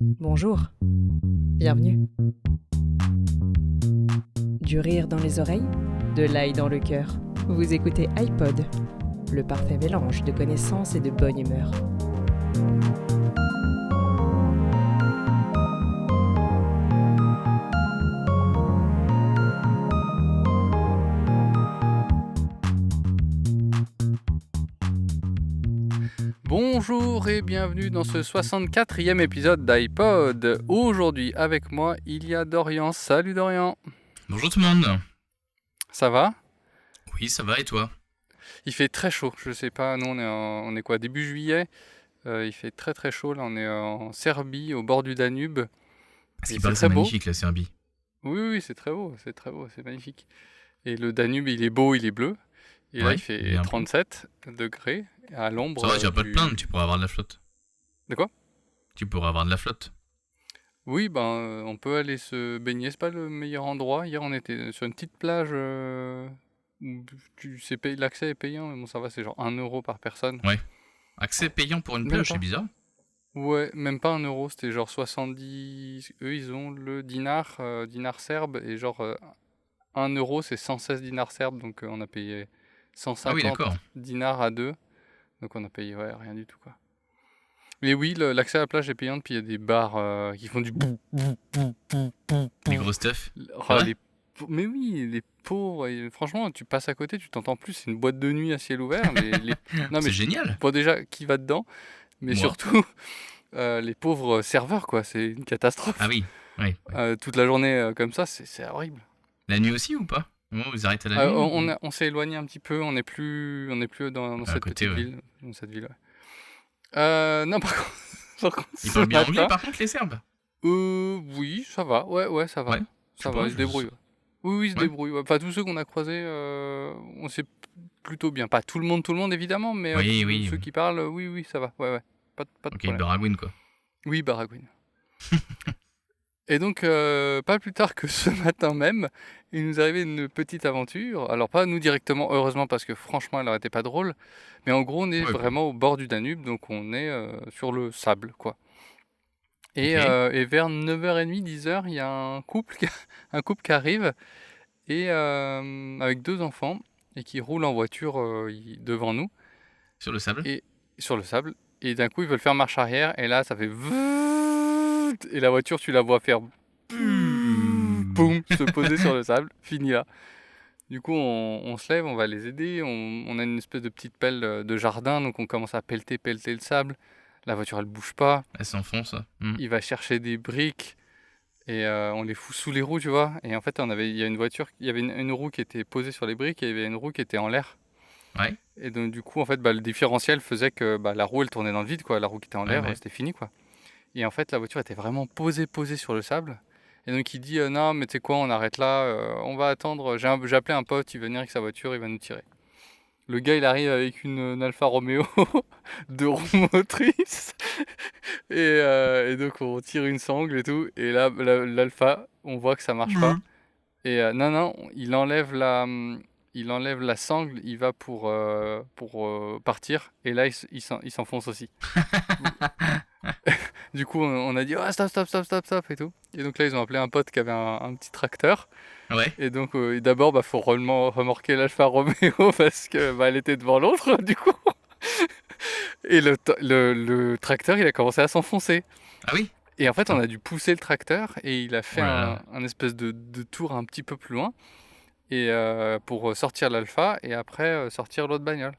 Bonjour, bienvenue. Du rire dans les oreilles, de l'ail dans le cœur. Vous écoutez iPod, le parfait mélange de connaissances et de bonne humeur. Bonjour et bienvenue dans ce 64e épisode d'iPod. Aujourd'hui avec moi il y a Dorian. Salut Dorian. Bonjour tout le monde. Ça va ? Oui, ça va et toi ? Il fait très chaud, je sais pas, nous on est quoi, début juillet. Il fait très très chaud, là on est en Serbie, au bord du Danube. Ce Et qui paraît très c'est beau. magnifique la Serbie. Oui, c'est très beau, c'est magnifique. Et le Danube il est beau, il est bleu. Et là Ouais, il fait il est un peu. 37 degrés à l'ombre. Ça va, tu vas pas te plaindre, tu pourras avoir de la flotte. De quoi ? Tu pourras avoir de la flotte. Oui, on peut aller se baigner, c'est pas le meilleur endroit. Hier, on était sur une petite plage où l'accès est payant, mais bon, ça va, c'est genre 1 euro par personne. Ouais. Accès payant pour une Même plage, pas. c'est bizarre. Ouais, même pas 1 euro, c'était genre 70. Eux, ils ont le dinar serbe, et genre 1 euro, c'est 116 dinars serbes, donc on a payé Ah oui, 150 d'accord. dinars à deux, donc on a payé rien du tout, quoi. Mais oui, l'accès à la plage est payant, puis il y a des bars qui font du bou, bou, bou, bou, bou, Les bou. gros stuff. Oh, C'est vrai mais oui, les pauvres, franchement, tu passes à côté, tu t'entends plus, c'est une boîte de nuit à ciel ouvert. Non, mais C'est génial. pas déjà qui va dedans, mais Moi. surtout les pauvres serveurs, quoi, c'est une catastrophe. Ah oui. Oui. Toute la journée comme ça, c'est horrible. La nuit aussi ou pas ? Au moment où vous arrêtez à la nuit On s'est éloigné un petit peu, on n'est plus dans À cette côté, petite ouais. ville. Dans cette ville, ouais. Non, par contre, Ils ce parlent bien matin, anglais par contre, les Serbes ? oui, ça va, ouais, ça va. Ouais. Ça Je va, sais ils se pas, débrouillent. Oui, ils se Ouais. débrouillent. Enfin, tous ceux qu'on a croisés, on sait plutôt bien. Pas tout le monde évidemment, mais Oui. ceux qui parlent, oui, ça va. Ouais. Pas de Ok, problème. Baragouine quoi. Oui, Baragouine. Et donc, pas plus tard que ce matin même, il nous arrivait une petite aventure. Alors, pas nous directement, heureusement, parce que franchement, elle n'aurait été pas drôle. Mais en gros, on est Ouais, vraiment au bord du Danube, donc on est sur le sable, quoi. Et, Ok. et vers 9h30, 10h, il y a un couple qui arrive, et avec 2 enfants, et qui roule en voiture devant nous, Sur le sable. et sur le sable. Et d'un coup, ils veulent faire marche arrière, et là, ça fait vrrrrt, et la voiture, tu la vois faire boum, se poser sur le sable, fini là. Du coup, on se lève, on va les aider, on a une espèce de petite pelle de jardin, donc on commence à pelleter le sable. La voiture, elle bouge pas. Elle s'enfonce. Il va chercher des briques, et on les fout sous les roues, tu vois. Et en fait, il y a une voiture, il y avait une roue qui était posée sur les briques, et il y avait une roue qui était en l'air. Ouais. Et donc du coup, en fait, le différentiel faisait que la roue, elle tournait dans le vide, quoi. La roue qui était en l'air, Ouais. c'était fini, quoi. Et en fait, la voiture était vraiment posée sur le sable. Et donc il dit non, mais tu sais quoi, on arrête là, on va attendre. J'ai appelé un pote, il va venir avec sa voiture, il va nous tirer. Le gars, il arrive avec une Alfa Romeo de roues motrices. Et donc on tire une sangle et tout. Et là, l'Alfa, on voit que ça marche pas. Et non, il enlève la sangle, il va pour partir. Et là, il s'enfonce aussi. Du coup, on a dit stop et tout. Et donc là, ils ont appelé un pote qui avait un petit tracteur. Ouais. Et donc, d'abord, faut remorquer l'Alfa Romeo parce que elle était devant l'autre, du coup. Et le tracteur, il a commencé à s'enfoncer. Ah oui. Et en fait, on a dû pousser le tracteur, et il a fait Oh là là. un espèce de tour un petit peu plus loin, et pour sortir l'Alfa, et après sortir l'autre bagnole.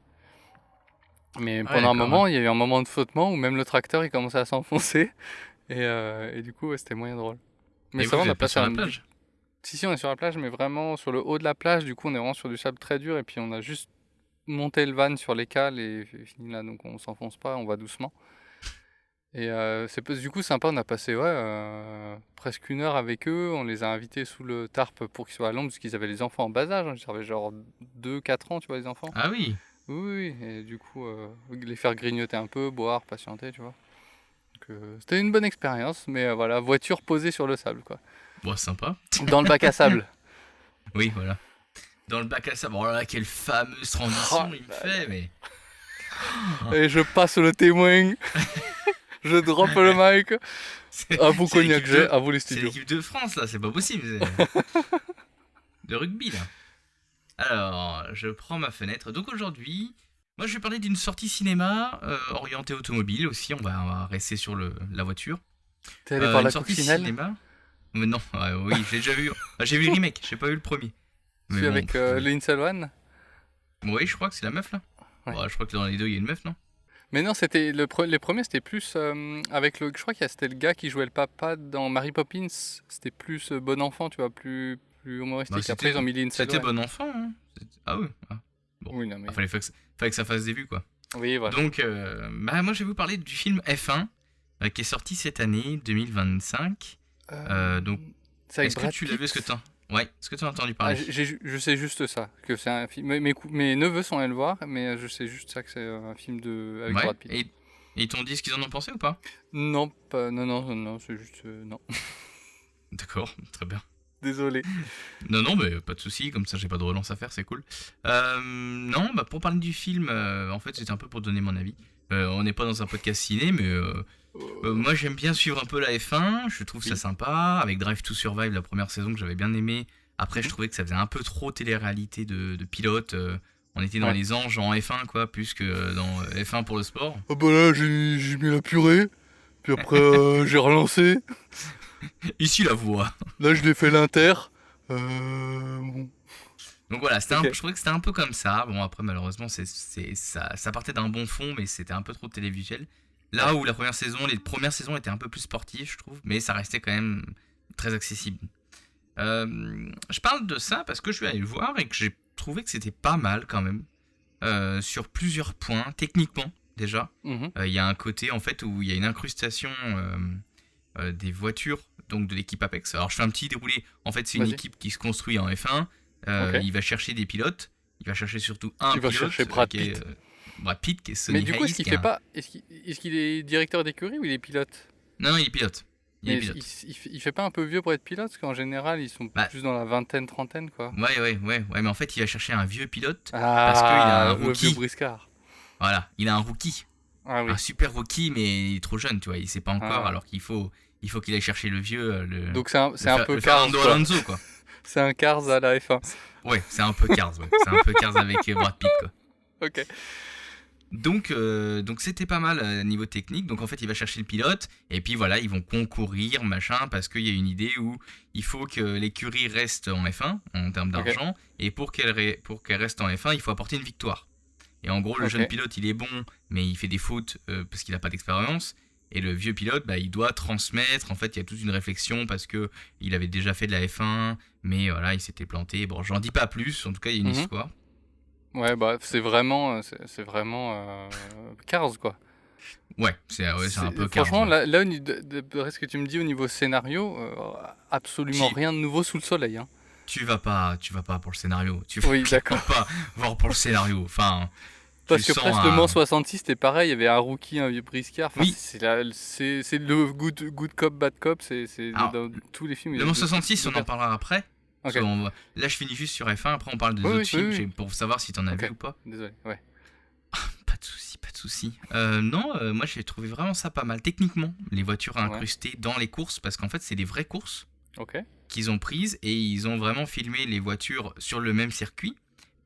Mais Ouais, pendant un d'accord, moment, il y a eu un moment de flottement où même le tracteur, il commençait à s'enfoncer. Et du coup, ouais, c'était moyen drôle. Mais Et ça vous va, on a êtes pas passé sur la plage ? Si, on est sur la plage, mais vraiment sur le haut de la plage. Du coup, on est vraiment sur du sable très dur, et puis on a juste monté le van sur les cales, et fini là, donc on s'enfonce pas, on va doucement. Et c'est du coup sympa, on a passé presque 1 heure avec eux. On les a invités sous le tarp pour qu'ils soient à l'ombre, parce qu'ils avaient les enfants en bas âge, hein. Ils avaient genre 2-4 ans, tu vois, les enfants. Ah oui. Oui, et du coup, les faire grignoter un peu, boire, patienter, tu vois. Donc, c'était une bonne expérience, mais voilà, voiture posée sur le sable, quoi. Bon, sympa. Dans le bac à sable. Oui, voilà. Dans le bac à sable. Oh là là, quelle fameuse transition Oh il me fait, mais. Et je passe le témoin. Je drop le mic. À vous, C'est Cognac l'équipe J, de- à vous les C'est studios. l'équipe de France, là, c'est pas possible. De rugby, là. Alors, je prends ma fenêtre. Donc aujourd'hui, moi je vais parler d'une sortie cinéma orientée automobile aussi. On va rester sur la voiture. T'es allé voir Une la sortie coccinelle? cinéma. Mais non, oui, j'ai déjà vu. J'ai vu le remake, j'ai pas vu le premier. Mais Celui bon, avec Lindsay Lohan? oui, je crois que c'est la meuf là. Ouais. Ouais, je crois que dans les deux il y a une meuf, non? Mais non, c'était les premiers, c'était plus avec le. Je crois qu'il y a c'était le gars qui jouait le papa dans Mary Poppins. C'était plus bon enfant, tu vois, plus humoristique. Bah, Après, ils ont mis Lindsay C'était Lohan. bon enfant. Hein. Ah oui. Ah. Bon. Oui, non, mais. Ah, fallait que ça fasse des vues quoi. Oui, voilà. Donc, moi je vais vous parler du film F1 qui est sorti cette année 2025. Donc, c'est avec est-ce que Brad tu l'as vu? Pitt. Est-ce que tu as entendu Ah, parler? je sais juste ça, que c'est un film. Mes neveux sont allés le voir, mais je sais juste ça que c'est un film avec Ouais. Brad Pitt. Et ils t'ont dit ce qu'ils en ont pensé ou pas? Non, non, c'est juste non. D'accord, très bien. Désolé. Non, mais pas de souci, comme ça j'ai pas de relance à faire, c'est cool. Non, bah pour parler du film, en fait c'était un peu pour donner mon avis. On n'est pas dans un podcast ciné, mais moi j'aime bien suivre un peu la F1, je trouve ça sympa, avec Drive to Survive, la première saison que j'avais bien aimé. Après je trouvais que ça faisait un peu trop télé-réalité de pilote, on était dans Ouais. les anges en F1 quoi, plus que dans F1 pour le sport. Oh bah là, j'ai mis la purée, puis après j'ai relancé. Ici la voix. Là, je l'ai fait l'inter. Bon. Donc voilà, Ok. je trouvais que c'était un peu comme ça. Bon, après, malheureusement, ça partait d'un bon fond, mais c'était un peu trop télévisuel. Là où les premières saisons étaient un peu plus sportives, je trouve, mais ça restait quand même très accessible. Je parle de ça parce que je suis allé le voir et que j'ai trouvé que c'était pas mal quand même. Sur plusieurs points, techniquement, déjà. Mhm. Il y a un côté, en fait, où il y a une incrustation des voitures donc de l'équipe Apex. Alors je fais un petit déroulé. En fait, c'est une Vas-y. équipe qui se construit en F1. Ok. Il va chercher des pilotes. Il va chercher surtout un Tu vas pilote. chercher Brad qui est, Pitt. Brad Pitt, qui est Sonny Mais du coup, Hayes, est-ce qu'il qui fait est un- pas. Est-ce qu'il est directeur d'écurie ou il est pilote? Non, il est pilote. Il est Mais pilote. il fait pas un peu vieux pour être pilote? Parce qu'en général, ils sont Bah. plus dans la vingtaine, trentaine, quoi. Ouais, mais en fait, il va chercher un vieux pilote. Parce qu'il a un le rookie. vieux briscard. Voilà, il a un rookie. Ah oui. Un super rookie, mais il est trop jeune, tu vois. Il sait pas encore, Ah. alors qu'il faut qu'il aille chercher le vieux. Donc c'est un peu le Cars, Fernando quoi. Alonso, quoi. C'est un Cars à la F1. Ouais, c'est un peu Cars, ouais. C'est un peu Cars avec Brad Pitt, quoi. Ok. Donc c'était pas mal niveau technique. Donc en fait, il va chercher le pilote et puis voilà, ils vont concourir machin parce qu'il y a une idée où il faut que l'écurie reste en F1 en termes d'argent et pour qu'elle reste en F1, il faut apporter une victoire. Et en gros, le Ok. jeune pilote, il est bon, mais il fait des fautes parce qu'il n'a pas d'expérience. Et le vieux pilote, bah, il doit transmettre. En fait, il y a toute une réflexion parce que il avait déjà fait de la F1, mais voilà, il s'était planté. Bon, j'en dis pas plus. En tout cas, il y a une Mhm. histoire. Ouais, bah c'est vraiment Cars, quoi. Ouais, c'est un peu Cars, Franchement, ouais. là de ce que tu me dis au niveau scénario, absolument Si. rien de nouveau sous le soleil. Hein. Tu vas pas pour le scénario. Tu Oui, vas d'accord. pas voir pour le scénario. Enfin, Parce tu que sens presque un- le Mans 66, c'était pareil, il y avait un rookie, un vieux briscard. Enfin, Oui. c'est le good cop, bad cop, c'est Alors, dans tous les films. il y Le a Mans deux- 66, deux on en personnes. parlera après. Ok. Parce là, je finis juste sur F1. Après, on parle des Oui, autres oui, films oui, oui. pour savoir si t'en as Ok. vu ou pas. Désolé, ouais. Pas de souci, pas de souci. Non, moi j'ai trouvé vraiment ça pas mal. Techniquement, les voitures incrustées dans les courses, parce qu'en fait, c'est des vraies courses Ok. qu'ils ont prises et ils ont vraiment filmé les voitures sur le même circuit.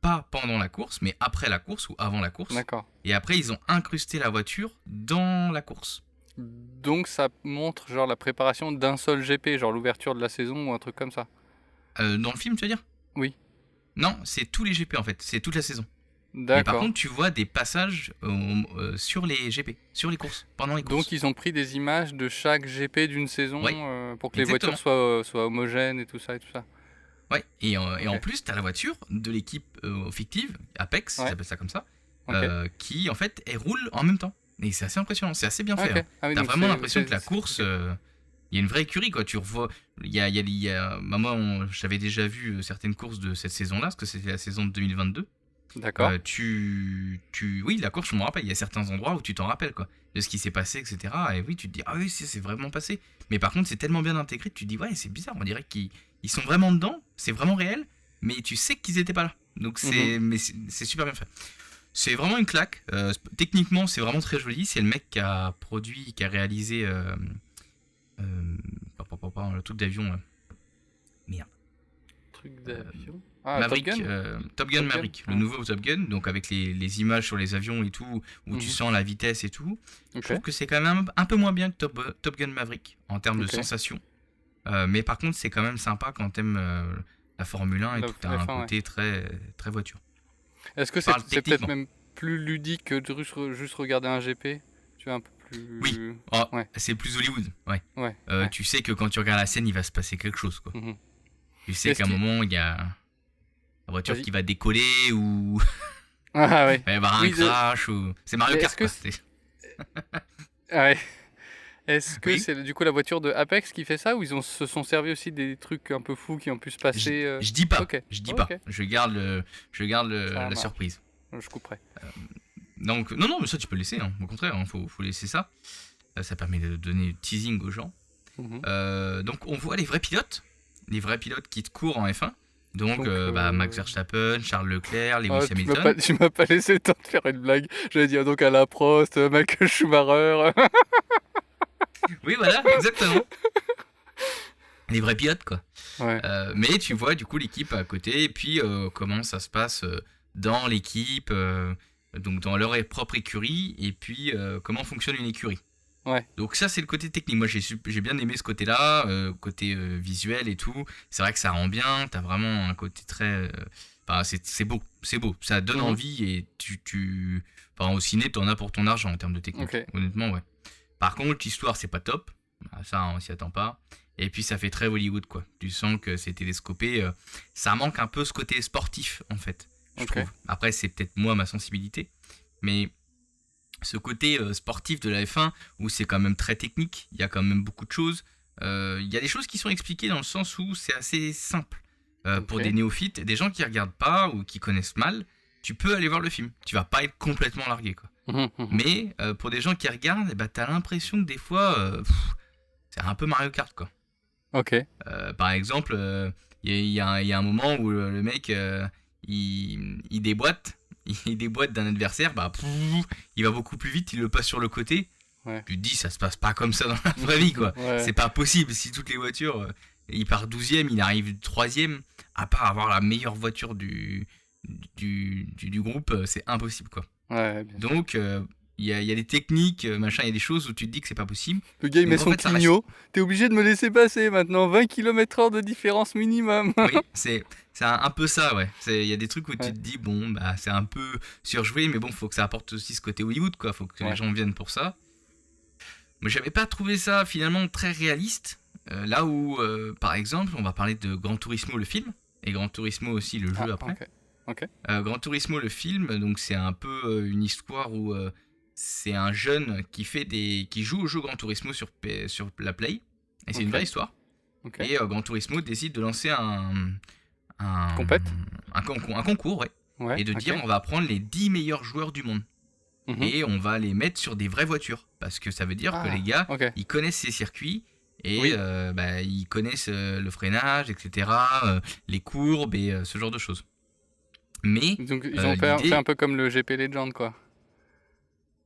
Pas pendant la course, mais après la course ou avant la course. D'accord. Et après, ils ont incrusté la voiture dans la course. Donc ça montre genre la préparation d'un seul GP, genre l'ouverture de la saison ou un truc comme ça. Dans le film, tu veux dire? Oui. Non, c'est tous les GP en fait, c'est toute la saison. Mais par D'accord. contre, tu vois des passages sur les GP, sur les courses, pendant les courses. Donc ils ont pris des images de chaque GP d'une saison Ouais, pour que les exactement. voitures soient homogènes et tout ça et tout ça. Ouais, et en Ok. plus, tu as la voiture de l'équipe fictive, Apex, Ouais. ils appellent ça comme ça, Ok. qui en fait, elle roule en même temps. Et c'est assez impressionnant, c'est assez bien fait. Ok. Hein. Ah oui, T'as donc vraiment c'est- l'impression c'est- que la c'est- course, ok. il y a une vraie écurie, quoi. Tu revois, bah, moi, j'avais déjà vu certaines courses de cette saison-là, parce que c'était la saison de 2022. D'accord. Oui, la course, je me rappelle, il y a certains endroits où tu t'en rappelles, quoi, de ce qui s'est passé, etc. Et oui, tu te dis, ah oui, c'est vraiment passé. Mais par contre, c'est tellement bien intégré, tu te dis, ouais, c'est bizarre, on dirait qu'ils sont vraiment dedans, c'est vraiment réel, mais tu sais qu'ils étaient pas là. Donc c'est super bien fait. C'est vraiment une claque. Techniquement, c'est vraiment très joli. C'est le mec qui a produit, qui a réalisé le truc d'avion. Merde. Truc d'avion. Ah, Maverick, Top Gun Top Gun Top Gun Maverick, le Ouais. nouveau Top Gun, donc avec les images sur les avions et tout, où tu Mhm. sens la vitesse et tout. Je Ok. trouve que c'est quand même un peu moins bien que Top Gun Maverick en termes de Ok. sensations. Mais par contre, c'est quand même sympa quand t'aimes la Formule 1 et La tout. T'as un F1, côté très, très voiture. Est-ce que Parle c'est peut-être techniquement. même plus ludique que de juste regarder un GP? Tu vois, un peu plus. Oui. Oh, Ouais. c'est plus Hollywood, ouais. Ouais. Ouais. Tu sais que quand tu regardes la scène, il va se passer quelque chose, quoi. Mhm. Tu sais Est-ce qu'à un qu'il- moment, il y a la voiture Vas-y. qui va décoller ou Ah ouais. il va y avoir un Oui, crash ou... C'est Mario Mais Kart, est-ce que quoi. Ah ouais. Est-ce que Oui. c'est du coup la voiture de Apex qui fait ça ou se sont servis aussi des trucs un peu fous qui ont pu se passer Je dis pas, Ok. je dis Ok. pas. Je garde Ça la marche. surprise. Je couperai. Donc, non, mais ça tu peux laisser, hein. Au contraire, hein, faut laisser ça. Ça permet de donner du teasing aux gens. Mhm. Donc, on voit les vrais pilotes qui te courent en F1. Donc, Donc, Max Verstappen, Charles Leclerc, Lewis Ah, Hamilton. tu m'as pas laissé le temps de faire une blague. J'allais dire donc Alain Prost, Michael Schumacher. Oui, voilà, exactement. Les vrais pilotes, quoi. Ouais. Mais tu vois, du coup, l'équipe à côté, et puis comment ça se passe dans l'équipe, donc dans leur propre écurie, et puis comment fonctionne une écurie. Ouais. Donc ça, c'est le côté technique. Moi, j'ai bien aimé ce côté-là, côté visuel et tout. C'est vrai que ça rend bien, t'as vraiment un côté très... Enfin, c'est beau, ça donne Mhm. envie, et Enfin, au ciné, t'en as pour ton argent en termes de technique. Ok. Honnêtement, ouais. Par contre, l'histoire, c'est pas top. Ah, ça, on s'y attend pas. Et puis, ça fait très Hollywood, quoi. Tu sens que c'est télescopé. Ça manque un peu ce côté sportif, en fait, je Ok. trouve. Après, c'est peut-être moi, ma sensibilité. Mais ce côté sportif de la F1, où c'est quand même très technique, il y a quand même beaucoup de choses. Il y a des choses qui sont expliquées dans le sens où c'est assez simple. Pour Ok. des néophytes, des gens qui regardent pas ou qui connaissent mal, tu peux aller voir le film. Tu vas pas être complètement largué, quoi. Mhm, mhm. Mais pour des gens qui regardent, eh ben, t'as l'impression que des fois, c'est un peu Mario Kart, quoi. Ok. Par exemple, il y a un moment où le mec, il déboîte. Il déboîte d'un adversaire, bah, il va beaucoup plus vite, il le passe sur le côté. Ouais. Tu te dis, ça se passe pas comme ça dans la vraie vie, quoi. Ouais. C'est pas possible. Si toutes les voitures, il part 12e, il arrive 3e, à part avoir la meilleure voiture du groupe, c'est impossible, quoi. Ouais, bien sûr. Donc, il y a des techniques, machin, il y a des choses où tu te dis que c'est pas possible. Le gars il met Donc, en son fait, ça reste- clignot. T'es obligé de me laisser passer maintenant. 20 km/h de différence minimum. Oui, c'est un peu ça, ouais. Il y a des trucs où Ouais. tu te dis, bon, bah, c'est un peu surjoué, mais bon, faut que ça apporte aussi ce côté Hollywood, quoi. Faut que Ouais. les gens viennent pour ça. Moi, j'avais pas trouvé ça finalement très réaliste. Là où, par exemple, on va parler de Gran Turismo, le film, et Gran Turismo aussi, le jeu après. Ok. Gran Turismo, le film, donc c'est un peu une histoire où c'est un jeune qui joue au jeu Gran Turismo sur la Play, et c'est une Ok. vraie histoire. Ok. Et Gran Turismo décide de lancer un Compète concours, ouais, Ouais. et de ok. dire on va prendre les 10 meilleurs joueurs du monde Mhm. et on va les mettre sur des vraies voitures, parce que ça veut dire que Ah, les gars, Ok. ils connaissent ces circuits. Et Oui. bah, ils connaissent le freinage, etc., les courbes et ce genre de choses. Mais, Donc ils ont fait l'idée- un peu comme le GP Legend quoi.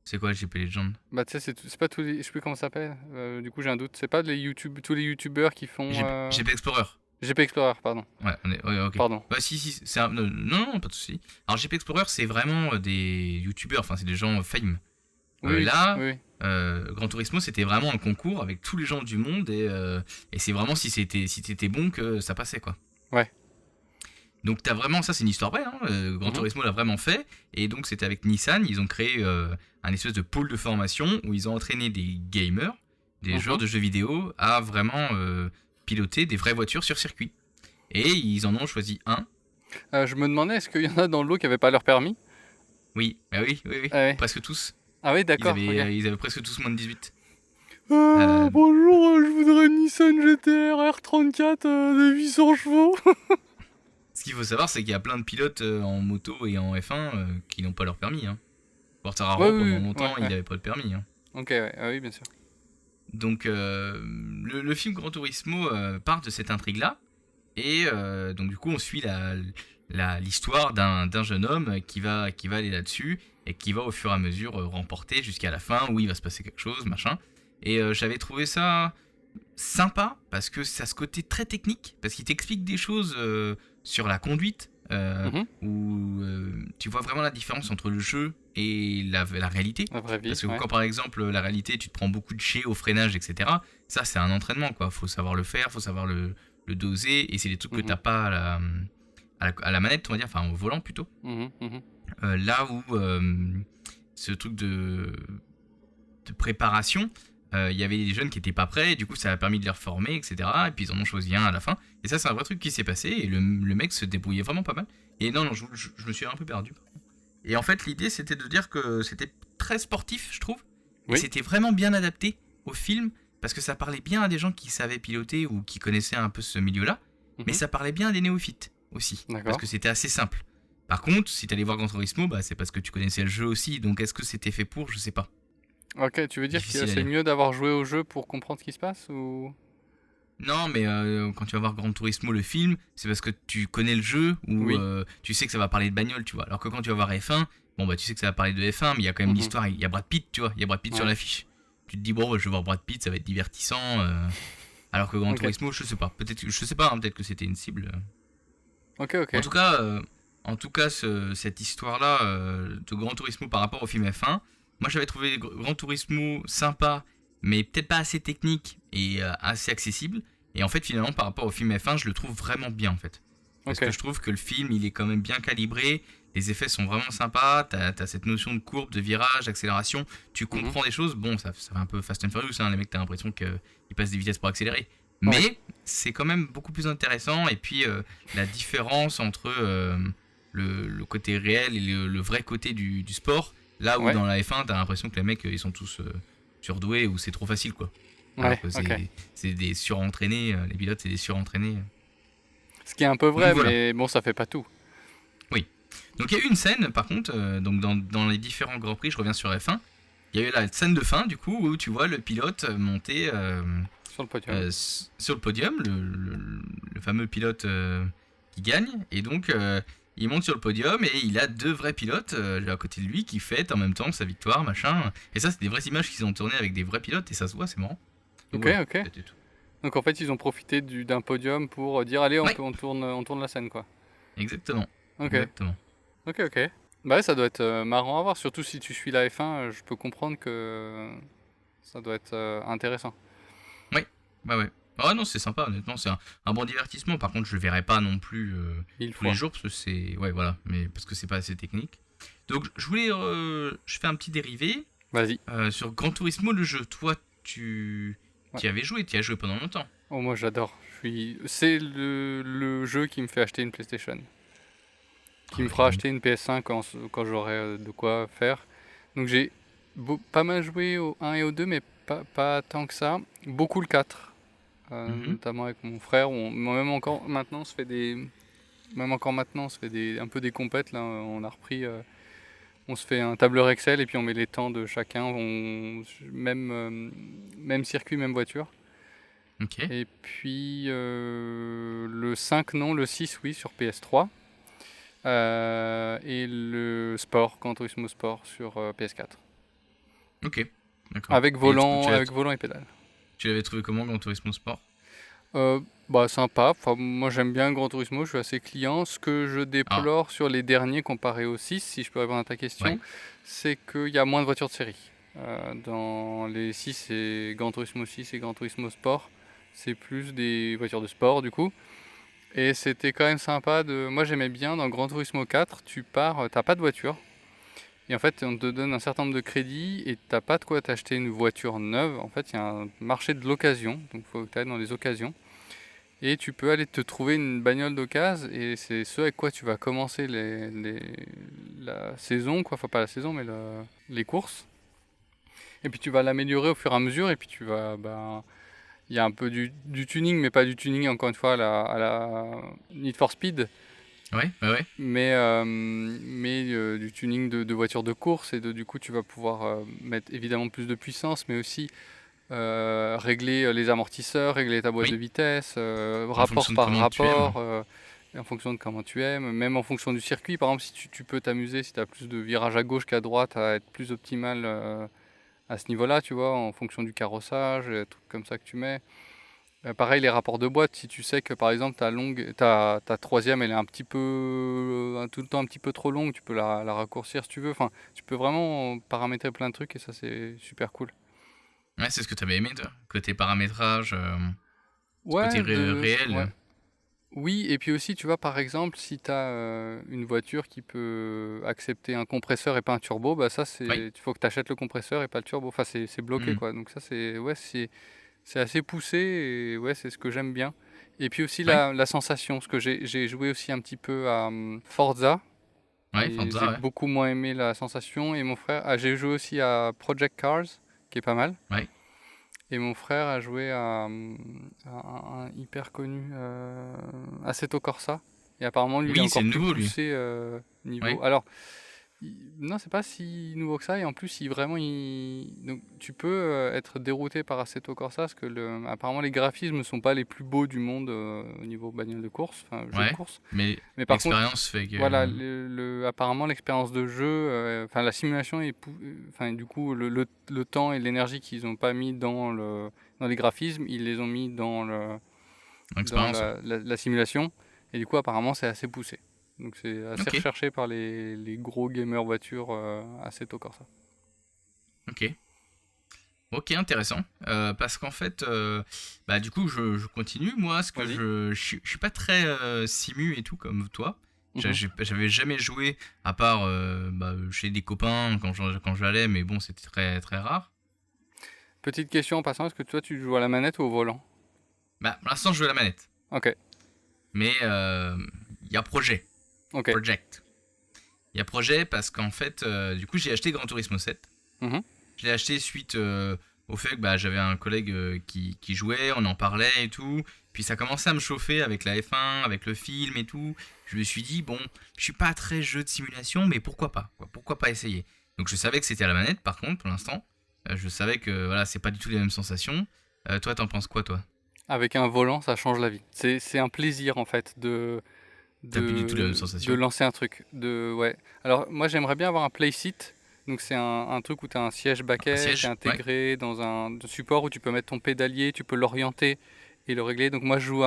c'est quoi le GP Legend? Bah tu sais c'est pas tous les, je sais plus comment ça s'appelle. Du coup j'ai un doute. C'est pas tous les youtubeurs qui font GP Explorer. GP Explorer pardon. Ouais, ok. Pardon. Bah si, non, pas de souci. Alors GP Explorer, c'est vraiment des youtubeurs, enfin c'est des gens fame. Oui. Là, Oui. Gran Turismo, c'était vraiment un concours avec tous les gens du monde, et c'est vraiment si t'étais bon que ça passait, quoi. Ouais. Donc t'as vraiment, ça c'est une histoire vraie, hein. Gran Mhm. Turismo l'a vraiment fait, et donc c'était avec Nissan, ils ont créé un espèce de pôle de formation où ils ont entraîné des gamers, des Mhm. joueurs de jeux vidéo, à vraiment piloter des vraies voitures sur circuit. Et ils en ont choisi un. Je me demandais est-ce qu'il y en a dans le lot qui avaient pas leur permis. Oui, oui, Ah ouais. presque tous. Ah oui Ils d'accord. avaient, ok. ils avaient presque tous moins de 18. Euh, Bonjour, je voudrais une Nissan GT-R R34 de 800 chevaux. Ce qu'il faut savoir, c'est qu'il y a plein de pilotes en moto et en F1 qui n'ont pas leur permis, hein. Quartararo, Ouais, pendant oui, longtemps, ouais, il ouais. n'avait pas de permis, hein. Ok ouais. Ah oui bien sûr. Donc le film Gran Turismo part de cette intrigue-là. Et donc du coup, on suit l'histoire d'un jeune homme qui va aller là-dessus et qui va au fur et à mesure remporter jusqu'à la fin où il va se passer quelque chose, machin. Et j'avais trouvé ça sympa parce que ça a ce côté très technique, parce qu'il t'explique des choses sur la conduite, Mhm. où tu vois vraiment la différence entre le jeu et la réalité. La vraie vie, Parce que ouais. quand par exemple la réalité tu te prends beaucoup de chais au freinage, etc., ça c'est un entraînement quoi, faut savoir le faire, faut savoir le doser, et c'est des trucs que Mhm. t'as pas à la manette, on va dire, enfin au volant plutôt. Mhm. Mhm. Là où ce truc de préparation, il y avait des jeunes qui étaient pas prêts, et du coup ça a permis de les reformer, etc. Et puis ils en ont choisi un à la fin. Et ça, c'est un vrai truc qui s'est passé, et le mec se débrouillait vraiment pas mal. Et non, je me suis un peu perdu. Et en fait, l'idée c'était de dire que c'était très sportif, je trouve, et Oui. c'était vraiment bien adapté au film, parce que ça parlait bien à des gens qui savaient piloter ou qui connaissaient un peu ce milieu-là, mais Mhm. ça parlait bien à des néophytes aussi, parce D'accord. que c'était assez simple. Par contre, si t'allais voir Gran Turismo, bah, c'est parce que tu connaissais le jeu aussi, donc est-ce que c'était fait pour, je sais pas. Ok, tu veux dire que Difficile à c'est dire. mieux d'avoir joué au jeu pour comprendre ce qui se passe ou... Non, mais quand tu vas voir Gran Turismo le film, c'est parce que tu connais le jeu ou Oui. tu sais que ça va parler de bagnole, tu vois. Alors que quand tu vas voir F1, bon bah tu sais que ça va parler de F1, mais il y a quand même Mhm. l'histoire, il y a Brad Pitt, tu vois, il y a Brad Pitt sur Ouais. l'affiche. Tu te dis bon, bah, je vais voir Brad Pitt, ça va être divertissant. Alors que Gran Ok. Turismo, je sais pas, je sais pas, hein, peut-être que c'était une cible. Ok, ok. En tout cas, cette histoire-là de Gran Turismo par rapport au film F1, moi j'avais trouvé Gran Turismo sympa, mais peut-être pas assez technique et assez accessible. Et en fait, finalement, par rapport au film F1, je le trouve vraiment bien en fait. Parce Ok. que je trouve que le film, il est quand même bien calibré, les effets sont vraiment sympas, t'as cette notion de courbe, de virage, d'accélération, tu Mhm. comprends des choses. Bon, ça fait un peu Fast and Furious, hein, les mecs, t'as l'impression qu'ils passent des vitesses pour accélérer. Ouais. Mais c'est quand même beaucoup plus intéressant, et puis la différence entre le côté réel et le vrai côté du sport, là où Ouais. dans la F1, t'as l'impression que les mecs, ils sont tous surdoués, ou c'est trop facile, quoi. Alors Ouais. que Ok. c'est des surentraînés, les pilotes, c'est des surentraînés. Ce qui est un peu Donc vrai, voilà, mais bon, ça fait pas tout. oui. Donc il y a eu une scène, par contre, donc dans les différents Grands Prix, je reviens sur F1, il y a eu la scène de fin, du coup, où tu vois le pilote monter Sur le podium. sur le podium, le fameux pilote qui gagne, et donc il monte sur le podium et il a deux vrais pilotes à côté de lui qui fêtent en même temps sa victoire, machin. Et ça, c'est des vraies images qui sont tournées avec des vrais pilotes, et ça se voit, c'est marrant. Donc Ok, voilà, ok. c'était tout. Donc en fait, ils ont profité d'un podium pour dire allez, Ouais, on tourne la scène quoi. exactement, Ok, exactement. ok, ok. Bah ouais, ça doit être marrant à voir, surtout si tu suis la F1, je peux comprendre que ça doit être intéressant. Ouais, ouais, ouais. Ah non, c'est sympa, honnêtement, c'est un bon divertissement. Par contre, je le verrai pas non plus Mille tous les fois. jours, parce que c'est. Ouais, voilà, mais parce que c'est pas assez technique. Donc, je voulais. Je fais un petit dérivé Vas-y. sur Gran Turismo, le jeu. Toi, Ouais. tu y avais joué, tu y as joué pendant longtemps. Oh, moi j'adore. C'est le jeu qui me fait acheter une PlayStation. Qui Ah me ouais, fera donc. acheter une PS5 quand j'aurai de quoi faire. Donc j'ai pas mal joué au 1 et au 2, mais pas tant que ça. Beaucoup le 4. Mhm. Notamment avec mon frère. Même encore maintenant, on se fait des. Même encore maintenant, on se fait un peu des compètes. Là, on a repris. On se fait un tableur Excel et puis on met les temps de chacun. Même circuit, même voiture. Ok. Et puis le 5, non, le 6, oui, sur PS3. Et le sport, Gran Turismo Sport sur PS4. Ok. D'accord. Et Avec volant et pédale. tu l'avais trouvé comment, Gran Turismo Sport? Bah sympa, enfin, moi j'aime bien Gran Turismo, je suis assez client. Ce que je Ah, déplore sur les derniers comparé au 6, si je peux répondre à ta question, ouais. c'est qu'il y a moins de voitures de série. Dans les 6 et Gran Turismo 6 et Gran Turismo Sport, c'est plus des voitures de sport du coup. Et c'était quand même sympa de. Moi j'aimais bien dans Gran Turismo 4, tu pars, t'as pas de voiture. Et en fait, on te donne un certain nombre de crédits et t'as pas de quoi t'acheter une voiture neuve. En fait, il y a un marché de l'occasion, donc il faut que tu ailles dans les occasions. Et tu peux aller te trouver une bagnole d'occasion et c'est ce avec quoi tu vas commencer la saison, quoi. Enfin, pas la saison, mais les courses. Et puis tu vas l'améliorer au fur et à mesure et puis tu vas. Ben, il y a un peu du tuning, mais pas du tuning, encore une fois, à la Need for Speed. Ouais, ouais, ouais. Mais du tuning de voitures de course et du coup tu vas pouvoir mettre évidemment plus de puissance mais aussi régler les amortisseurs, régler ta boîte Oui. de vitesse, En rapport fonction de par comment tu aimes. rapport, en fonction de comment tu aimes, même en fonction du circuit. Par exemple, si tu peux t'amuser, si tu as plus de virages à gauche qu'à droite, à être plus optimal à ce niveau-là, tu vois, en fonction du carrossage, et trucs comme ça que tu mets. Pareil, les rapports de boîte, si tu sais que par exemple ta troisième elle est un petit peu tout le temps un petit peu trop longue, tu peux la raccourcir si tu veux. Enfin, tu peux vraiment paramétrer plein de trucs et ça c'est super cool. Ouais, c'est ce que t'avais aimé, toi. Côté paramétrage, ce côté Ouais, ouais. réel. Oui, et puis aussi, tu vois, par exemple, si tu as une voiture qui peut accepter un compresseur et pas un turbo, bah ça, Oui. il faut que tu achètes le compresseur et pas le turbo. Enfin, c'est bloqué, Mhm. quoi. Donc ça, ouais, c'est assez poussé et ouais, c'est ce que j'aime bien. Et puis aussi Ouais. la sensation, parce que j'ai joué aussi un petit peu à Forza Ouais, et j'ai Forza, ouais. beaucoup moins aimé la sensation. Et mon frère, j'ai joué aussi à Project Cars, qui est pas mal. Ouais. Et mon frère a joué à un hyper connu Assetto Corsa. Et apparemment, lui, il est Oui, c'est encore plus nouveau, lui. poussé niveau. Ouais. Alors, non, c'est pas si nouveau que ça. Et en plus, donc, tu peux être dérouté par Assetto Corsa parce que apparemment, les graphismes sont pas les plus beaux du monde au niveau bagnole de course, enfin, jeu de Ouais. course. Mais Mais par contre, l'expérience fait que. voilà, apparemment l'expérience de jeu, enfin la simulation enfin du coup le temps et l'énergie qu'ils n'ont pas mis dans les graphismes, ils les ont mis dans L'expérience, ouais. la simulation et du coup apparemment c'est assez poussé. Donc c'est assez Ok. recherché par les gros gamers voitures Assetto Corsa. Ok. Ok, intéressant. Parce qu'en fait, bah, du coup, je continue. Moi, ce que Vas-y. je suis pas très simu et tout comme toi. Mhm. J'avais jamais joué, à part bah, chez des copains quand j'allais, mais bon, c'était très, très rare. Petite question en passant, est-ce que toi tu joues à la manette ou au volant? Bah, pour l'instant, je joue à la manette. Ok, Mais il y a ok. Project. Il y a projet parce qu'en fait, du coup, j'ai acheté Gran Turismo 7. Mhm. Je l'ai acheté suite au fait que bah, j'avais un collègue qui jouait, on en parlait et tout. Puis ça commençait à me chauffer avec la F1, avec le film et tout. Je me suis dit, bon, je suis pas très jeu de simulation, mais pourquoi pas, quoi. Pourquoi pas essayer. Donc je savais que c'était à la manette, par contre, pour l'instant. Je savais que voilà, c'est pas du tout les mêmes sensations. Toi, t'en penses quoi, toi? Avec un volant, ça change la vie. C'est un plaisir en fait T'as plus du tout les mêmes de sensations? lancer un truc. Ouais. Alors moi j'aimerais bien avoir un playseat. Donc c'est un truc où tu as un siège Un baquet qui est siège? Ouais. intégré dans un support où tu peux mettre ton pédalier, tu peux l'orienter et le régler. Donc moi je joue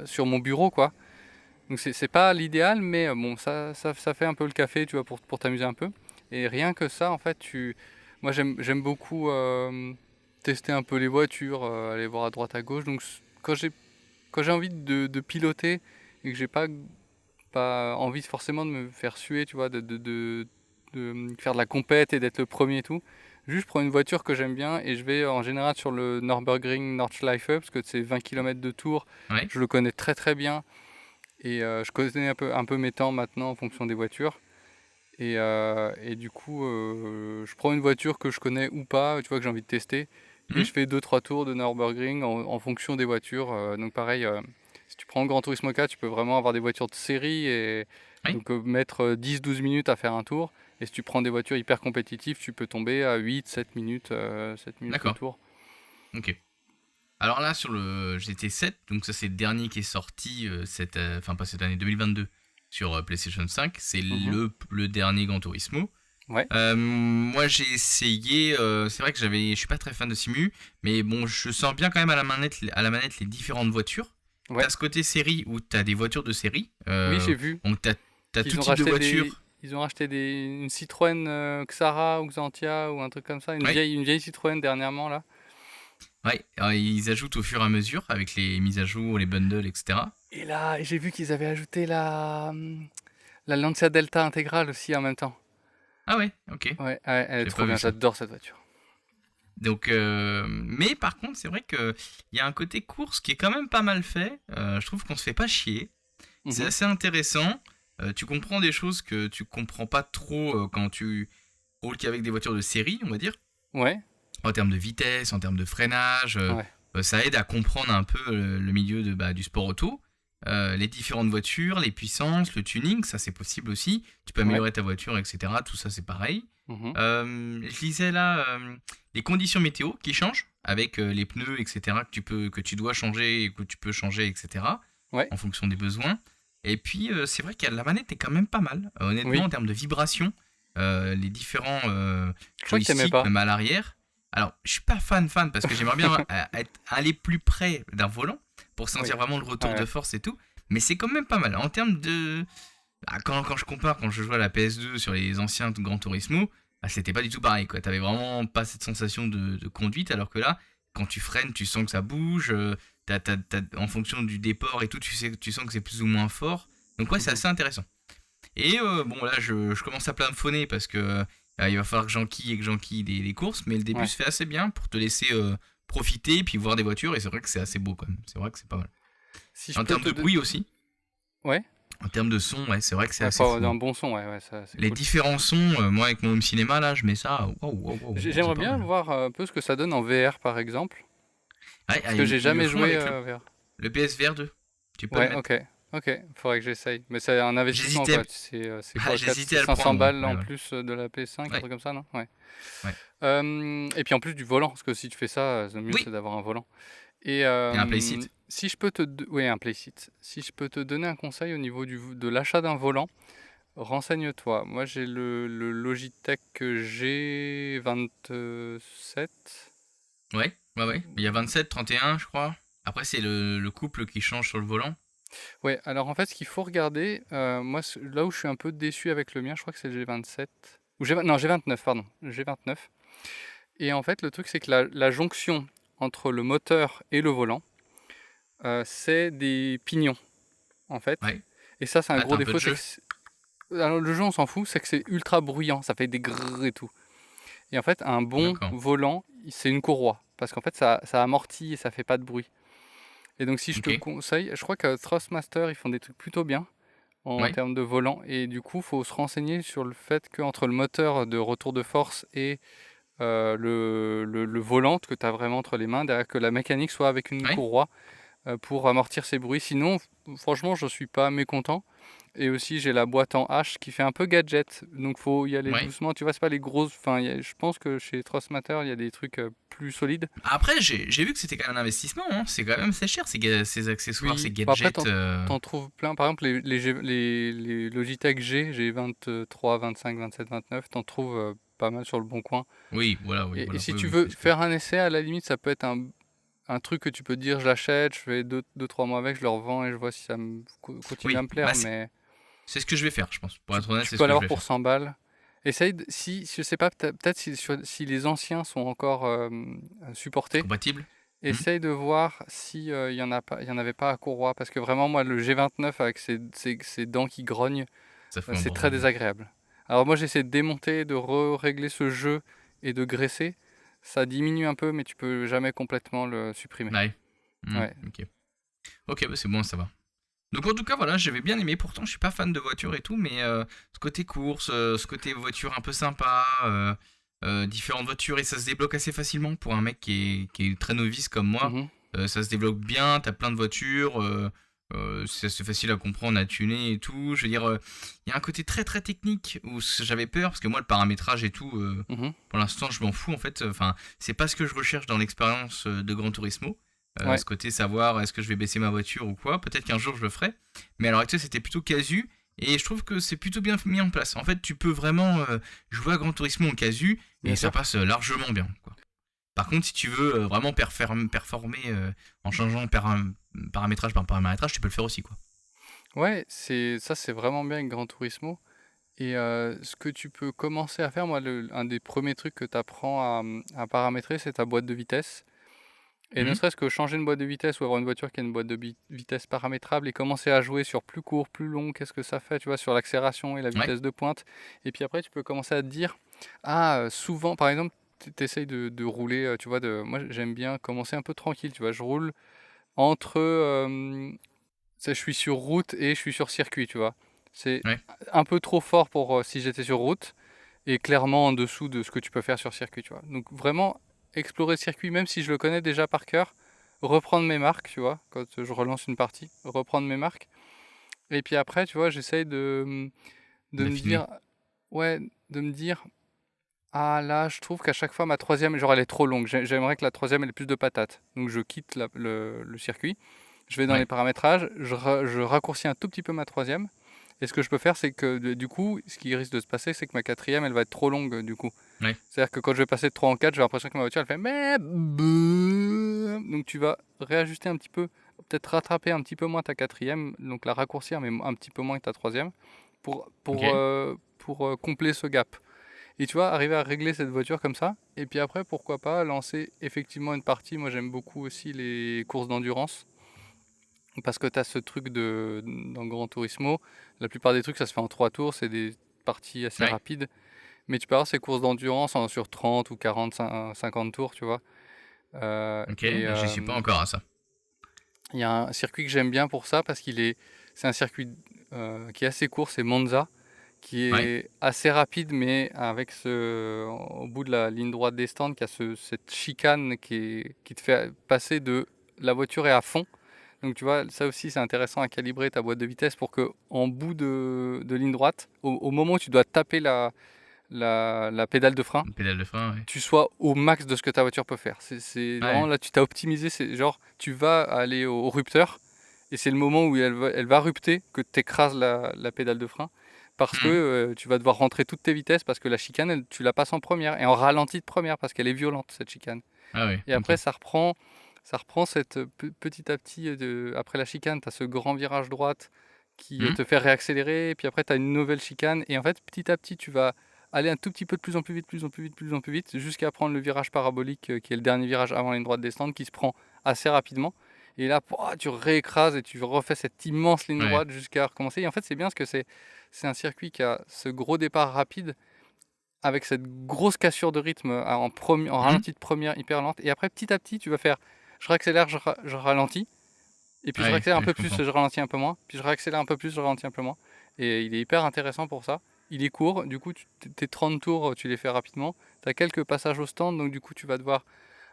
sur mon bureau quoi. Donc c'est pas l'idéal mais bon ça fait un peu le café tu vois pour t'amuser un peu. Et rien que ça en fait moi j'aime beaucoup tester un peu les voitures, aller voir à droite à gauche. Donc quand j'ai envie de piloter et que j'ai pas envie forcément de me faire suer, tu vois, de faire de la compète et d'être le premier et tout. Juste, je prends une voiture que j'aime bien et je vais en général sur le Nürburgring Nordschleife parce que c'est 20 km de tour. Ouais. Je le connais très très bien et je connais un peu mes temps maintenant en fonction des voitures. Et du coup, je prends une voiture que je connais ou pas, tu vois, que j'ai envie de tester. Et Mhm. je fais 2-3 tours de Nürburgring en fonction des voitures. Donc pareil, si tu prends Gran Turismo 4, tu peux vraiment avoir des voitures de série et Oui. donc mettre 10-12 minutes à faire un tour. Et si tu prends des voitures hyper compétitives, tu peux tomber à 8-7 minutes, 7 minutes le D'accord. tour. Ok. Alors là, sur le GT7, donc ça c'est le dernier qui est sorti, enfin pas cette année, 2022, sur PlayStation 5. C'est Mhm. le dernier Gran Turismo. Ouais, Moi j'ai essayé, c'est vrai que je suis pas très fan de Simu, mais bon, je sens bien quand même à la manette les différentes voitures. ouais. T'as ce côté série où t'as des voitures de série, Oui, j'ai vu donc t'as tout qu'ils ont type de racheté voitures. ils ont racheté une Citroën Xara ou Xantia ou un truc comme ça, Ouais, une vieille Citroën dernièrement là. ouais, alors, ils ajoutent au fur et à mesure avec les mises à jour, les bundles, etc. Et là, j'ai vu qu'ils avaient ajouté la Lancia Delta intégrale aussi en même temps. Ah ouais, ok, Ouais, ouais, elle est j'avais trop pas vu bien, ça. j'adore cette voiture. Donc, mais par contre, c'est vrai qu'il y a un côté course qui est quand même pas mal fait. Je trouve qu'on se fait pas chier. C'est Mhm. assez intéressant. Tu comprends des choses que tu comprends pas trop quand tu roules qu'avec des voitures de série, on va dire. Ouais, En termes de vitesse, en termes de freinage. ouais, Ça aide à comprendre un peu le milieu du sport auto. Les différentes voitures, les puissances, le tuning, ça c'est possible aussi. Tu peux ouais. améliorer ta voiture, etc. Tout ça c'est pareil. Mhm. Je lisais là les conditions météo qui changent avec les pneus, etc. que tu dois changer et que tu peux changer, etc. Ouais, en fonction des besoins. Et puis c'est vrai que la manette est quand même pas mal. Honnêtement, en oui. termes de vibration, les différents Je crois que t'aimais joysticks, pas. même à l'arrière. Alors, je suis pas fan parce que j'aimerais bien aller plus près d'un volant pour Oui. sentir vraiment le retour de Ouais. force et tout. Mais c'est quand même pas mal. En termes de, quand je compare, quand je jouais à la PS2 sur les anciens Gran Turismo, c'était pas du tout pareil, quoi. T'avais vraiment pas cette sensation de conduite, alors que là, quand tu freines, tu sens que ça bouge, en fonction du déport et tout, tu sens que c'est plus ou moins fort. Donc ouais, c'est Mhm. assez intéressant. Et bon, là, je commence à plafonner parce que il va falloir que j'enquille les courses, mais le début Ouais. se fait assez bien pour te laisser profiter, puis voir des voitures, et c'est vrai que c'est assez beau quand même. C'est vrai que c'est pas mal. Si je En peux termes te... de bruit aussi, Ouais. en termes de son, ouais, c'est vrai que c'est Ouais, assez faut fou, un hein. bon son, ouais, ça c'est Les cool. différents sons, moi avec mon home cinéma là, je mets ça, waouh, waouh, waouh, c'est J'aimerais pas bien mal. voir un peu ce que ça donne en VR par exemple, Ouais, parce que j'ai ils le jamais font joué avec VR. le PSVR 2. Tu peux le Ouais, mettre. ok, faudrait que j'essaye. Mais c'est un investissement J'hésitais, quoi, c'est quoi, j'hésitais à le 500 prendre, moi. balles Ouais, en ouais. plus de la PS5, un Ouais, truc comme ça, non? Ouais. ouais. Et puis en plus du volant, parce que si tu fais ça, le mieux Oui, c'est d'avoir un volant. Et et un playseat. si je peux ouais, un playseat. Si je peux te donner un conseil au niveau de l'achat d'un volant, renseigne-toi. Moi j'ai le Logitech G27. Ouais, ouais, ouais. Il y a 27, 31, je crois. Après, c'est le couple qui change sur le volant. Ouais, alors en fait, ce qu'il faut regarder, moi, là où je suis un peu déçu avec le mien, je crois que c'est le G27. Non, G29, pardon. G29. Et en fait, le truc, c'est que la jonction entre le moteur et le volant, c'est des pignons, en fait. Ouais. Et ça, c'est un Ah, gros t'as un peu défaut. de jeu. Alors, le jeu, on s'en fout, c'est que c'est ultra bruyant. Ça fait des grrr et tout. Et en fait, un bon D'accord. volant, c'est une courroie. Parce qu'en fait, ça amortit et ça fait pas de bruit. Et donc, si je te Ok. conseille, je crois que Thrustmaster, ils font des trucs plutôt bien en Ouais. termes de volant. Et du coup, il faut se renseigner sur le fait qu'entre le moteur de retour de force et le volant que tu as vraiment entre les mains, derrière que la mécanique soit avec une Ouais. courroie pour amortir ces bruits. Sinon, franchement, je suis pas mécontent. Et aussi, j'ai la boîte en H qui fait un peu gadget, donc faut y aller Ouais. doucement. Tu vois, c'est pas les grosses. Enfin, je pense que chez Trustmatter, il y a des trucs plus solides. Après, j'ai vu que c'était quand même un investissement, hein. C'est quand même assez cher, ces accessoires, ces Oui, bon, après, gadgets. t'en trouves plein. Par exemple, les Logitech G 23, 25, 27, 29, t'en trouves pas mal sur le bon coin. Oui, voilà, oui, Et voilà. si Oui, tu oui, veux parce que. faire un essai, à la limite, ça peut être un truc que tu peux te dire, je l'achète, je fais 2-3 mois avec, je le revends et je vois si ça continue à Oui, me plaire. bah Mais c'est ce que je vais faire, je pense. Pour être honnête, tu c'est ce peux que je l'avoir vais pour faire. 100 balles. Essaye, si, je sais pas, peut-être si les anciens sont encore supportés, Compatible. Mhm. essaye de voir si il y en a pas, il y en avait pas à courroie. Parce que vraiment, moi, le G29 avec ses dents qui grognent, Ça fait un c'est très bordel. désagréable. Alors moi, j'essaie de démonter, de régler ce jeu et de graisser. Ça diminue un peu, mais tu peux jamais complètement le supprimer. Ouais. Mhm, Ouais. ok. Ok, bah c'est bon, ça va. Donc en tout cas, voilà, j'avais bien aimé. Pourtant, je suis pas fan de voiture et tout, mais ce côté course, ce côté voiture un peu sympa, différentes voitures, et ça se débloque assez facilement pour un mec qui est très novice comme moi. Mhm. Ça se débloque bien, t'as plein de voitures, c'est facile à comprendre, à tuner et tout. Je veux dire, il y a un côté très très technique où j'avais peur, parce que moi, le paramétrage et tout, Mhm. pour l'instant, je m'en fous en fait. Enfin, c'est pas ce que je recherche dans l'expérience de Gran Turismo. Ouais. Ce côté savoir est-ce que je vais baisser ma voiture ou quoi. Peut-être qu'un jour je le ferai. Mais à l'heure actuelle, c'était plutôt casu. Et je trouve que c'est plutôt bien mis en place. En fait, tu peux vraiment jouer à Gran Turismo en casu Bien et ça sûr. passe largement bien, quoi. Par contre, si tu veux vraiment performer en changeant paramétrage par paramétrage, tu peux le faire aussi, quoi. Ouais, c'est vraiment bien avec Gran Turismo. Et ce que tu peux commencer à faire, moi, un des premiers trucs que tu apprends à paramétrer, c'est ta boîte de vitesse. Et ne Mhm. serait-ce que changer une boîte de vitesse ou avoir une voiture qui a une boîte de vitesse paramétrable et commencer à jouer sur plus court, plus long, qu'est-ce que ça fait, tu vois, sur l'accélération et la Ouais, vitesse de pointe. Et puis après, tu peux commencer à te dire, ah, souvent, par exemple, tu essayes de rouler, tu vois, moi j'aime bien commencer un peu tranquille, tu vois, je roule entre, je suis sur route et je suis sur circuit, tu vois. C'est ouais, un peu trop fort pour si j'étais sur route et clairement en dessous de ce que tu peux faire sur circuit, tu vois. Donc vraiment explorer le circuit, même si je le connais déjà par cœur, reprendre mes marques, tu vois, quand je relance une partie, reprendre mes marques. Et puis après, tu vois, j'essaye de me d'affiner. dire, ouais, de me dire, Ah là, je trouve qu'à chaque fois, ma troisième, genre, elle est trop longue. J'aimerais que la troisième, elle ait plus de patates. Donc je quitte le circuit, je vais dans les Ouais. paramétrages, je raccourcis un tout petit peu ma troisième. Et ce que je peux faire, c'est que du coup, ce qui risque de se passer, c'est que ma quatrième, elle va être trop longue du coup. Ouais. C'est-à-dire que quand je vais passer de 3 en 4, j'ai l'impression que ma voiture, elle fait mais donc tu vas réajuster un petit peu, peut-être rattraper un petit peu moins ta quatrième, donc la raccourcir, mais un petit peu moins que ta troisième, Ok. pour combler ce gap. Et tu vois, arriver à régler cette voiture comme ça, et puis après, pourquoi pas lancer effectivement une partie. Moi, j'aime beaucoup aussi les courses d'endurance, parce que tu as ce truc dans Gran Turismo, la plupart des trucs, ça se fait en 3 tours, c'est des parties assez Ouais. rapides, mais tu peux avoir ces courses d'endurance sur 30 ou 40, 50 tours, tu vois. Ok. Et J'y suis pas encore à ça. il y a un circuit que j'aime bien pour ça, parce c'est un circuit qui est assez court, c'est Monza, qui Ouais. est assez rapide, mais avec au bout de la ligne droite des stands, qui a cette chicane qui te fait passer de la voiture est à fond. Donc tu vois, ça aussi c'est intéressant à calibrer ta boîte de vitesse pour que en bout de ligne droite, au moment où tu dois taper la pédale de frein, Une pédale de frein, ouais. tu sois au max de ce que ta voiture peut faire. C'est vraiment Ouais. là, tu t'as optimisé, c'est genre tu vas aller au rupteur et c'est le moment où elle va rupter que tu écrases la pédale de frein parce que Mhm. tu vas devoir rentrer toutes tes vitesses parce que la chicane, tu la passes en première et en ralenti de première parce qu'elle est violente cette chicane. Ah ouais. Et Ok. après, ça reprend petit à petit, après la chicane, tu as ce grand virage droite qui Mhm. te fait réaccélérer, et puis après, tu as une nouvelle chicane, et en fait, petit à petit, tu vas aller un tout petit peu de plus en plus vite, plus en plus vite, plus en plus vite, jusqu'à prendre le virage parabolique, qui est le dernier virage avant la ligne droite descendante, qui se prend assez rapidement. Et là, pouah, tu réécrases et tu refais cette immense ligne Ouais. droite jusqu'à recommencer. Et en fait, c'est bien parce que c'est un circuit qui a ce gros départ rapide, avec cette grosse cassure de rythme en Mhm. ralenti de première hyper lente. Et après, petit à petit, tu vas faire je réaccélère, je ralentis. Et puis je Ouais. réaccélère un Ouais, je peu plus, comprends. je ralentis un peu moins. Puis je réaccélère un peu plus, je ralentis un peu moins. Et il est hyper intéressant pour ça. Il est court, du coup, tes 30 tours, tu les fais rapidement. Tu as quelques passages au stand, donc du coup, tu vas devoir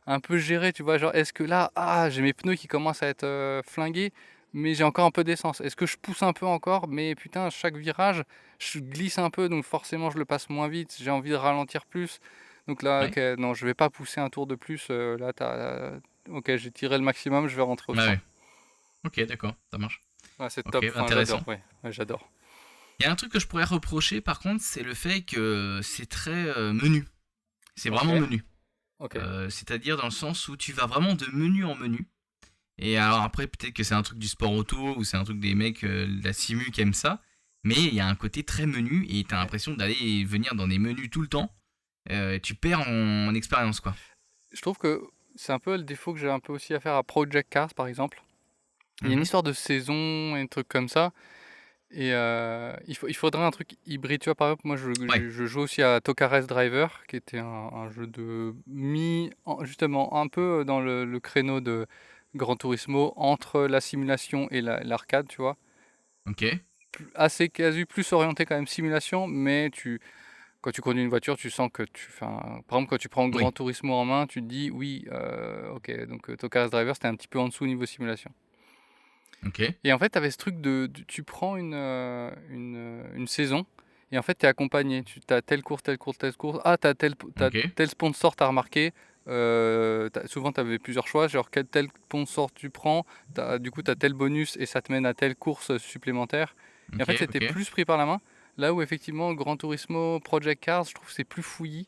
un peu gérer, tu vois, genre, est-ce que là, j'ai mes pneus qui commencent à être flingués, mais j'ai encore un peu d'essence. Est-ce que je pousse un peu encore, mais putain, chaque virage, je glisse un peu, donc forcément, je le passe moins vite. J'ai envie de ralentir plus. Donc là, Ouais. ok, non, je vais pas pousser un tour de plus. Là, ok, j'ai tiré le maximum, je vais rentrer au Ouais. stand. Ouais. Ok, d'accord. Ça marche. Ouais, c'est Ok, top, enfin, intéressant. j'adore, ouais, ouais, j'adore. Il y a un truc que je pourrais reprocher par contre, c'est le fait que c'est très menu. C'est Ok, vraiment menu. ok. C'est-à-dire dans le sens où tu vas vraiment de menu en menu. Et alors après, peut-être que c'est un truc du sport auto ou c'est un truc des mecs de la simu qui aiment ça. Mais il y a un côté très menu et t'as l'impression d'aller et venir dans des menus tout le temps. Tu perds en expérience quoi. Je trouve que c'est un peu le défaut que j'ai un peu aussi à faire à Project Cars, par exemple. Il y a une Mhm. histoire de saison et un truc comme ça. Et il faudrait un truc hybride. Tu vois, par exemple, moi, Ouais, je joue aussi à Tokares Driver, qui était un jeu justement, un peu dans le créneau de Gran Turismo, entre la simulation et l'arcade, tu vois. ok. Assez quasi plus orienté quand même simulation, mais quand tu conduis une voiture, tu sens que par exemple, quand tu prends Gran Oui, Turismo en main, tu te dis, oui, ok, donc Tokares Driver, c'était un petit peu en dessous au niveau simulation. ok. Et en fait, tu avais ce truc tu prends une saison, et en fait, tu es accompagné. Tu as telle course, telle course, telle course. Ah, t'as Ok. tel sponsor, tu as remarqué. Souvent, tu avais plusieurs choix, genre tel sponsor tu prends. Du coup, tu as tel bonus et ça te mène à telle course supplémentaire. Et en Ok, fait, c'était ok. plus pris par la main. Là où, effectivement, Gran Turismo, Project Cars, je trouve que c'est plus fouillis.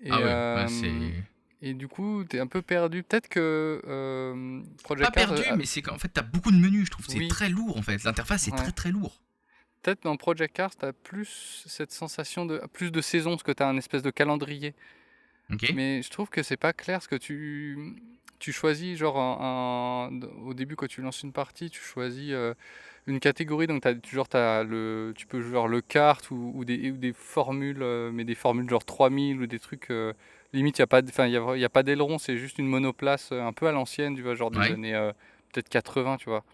Et, Ah ouais, bah euh, c'est et du coup, tu es un peu perdu. Peut-être que pas Project Cars, perdu, mais c'est qu'en fait t'as beaucoup de menus. Je trouve que c'est oui, très lourd en fait. L'interface est ouais. très très lourd. Peut-être dans Project Cars, tu as plus cette sensation de plus de saisons, parce que tu as un espèce de calendrier. Ok. Mais je trouve que c'est pas clair, ce que tu choisis, genre au début quand tu lances une partie, tu choisis une catégorie, donc tu peux jouer genre le kart ou des formules, mais des formules genre 3000 ou des trucs, limite il n'y a pas, y a pas d'aileron, c'est juste une monoplace un peu à l'ancienne, tu vois, genre des Ouais. années peut-être 80, tu vois.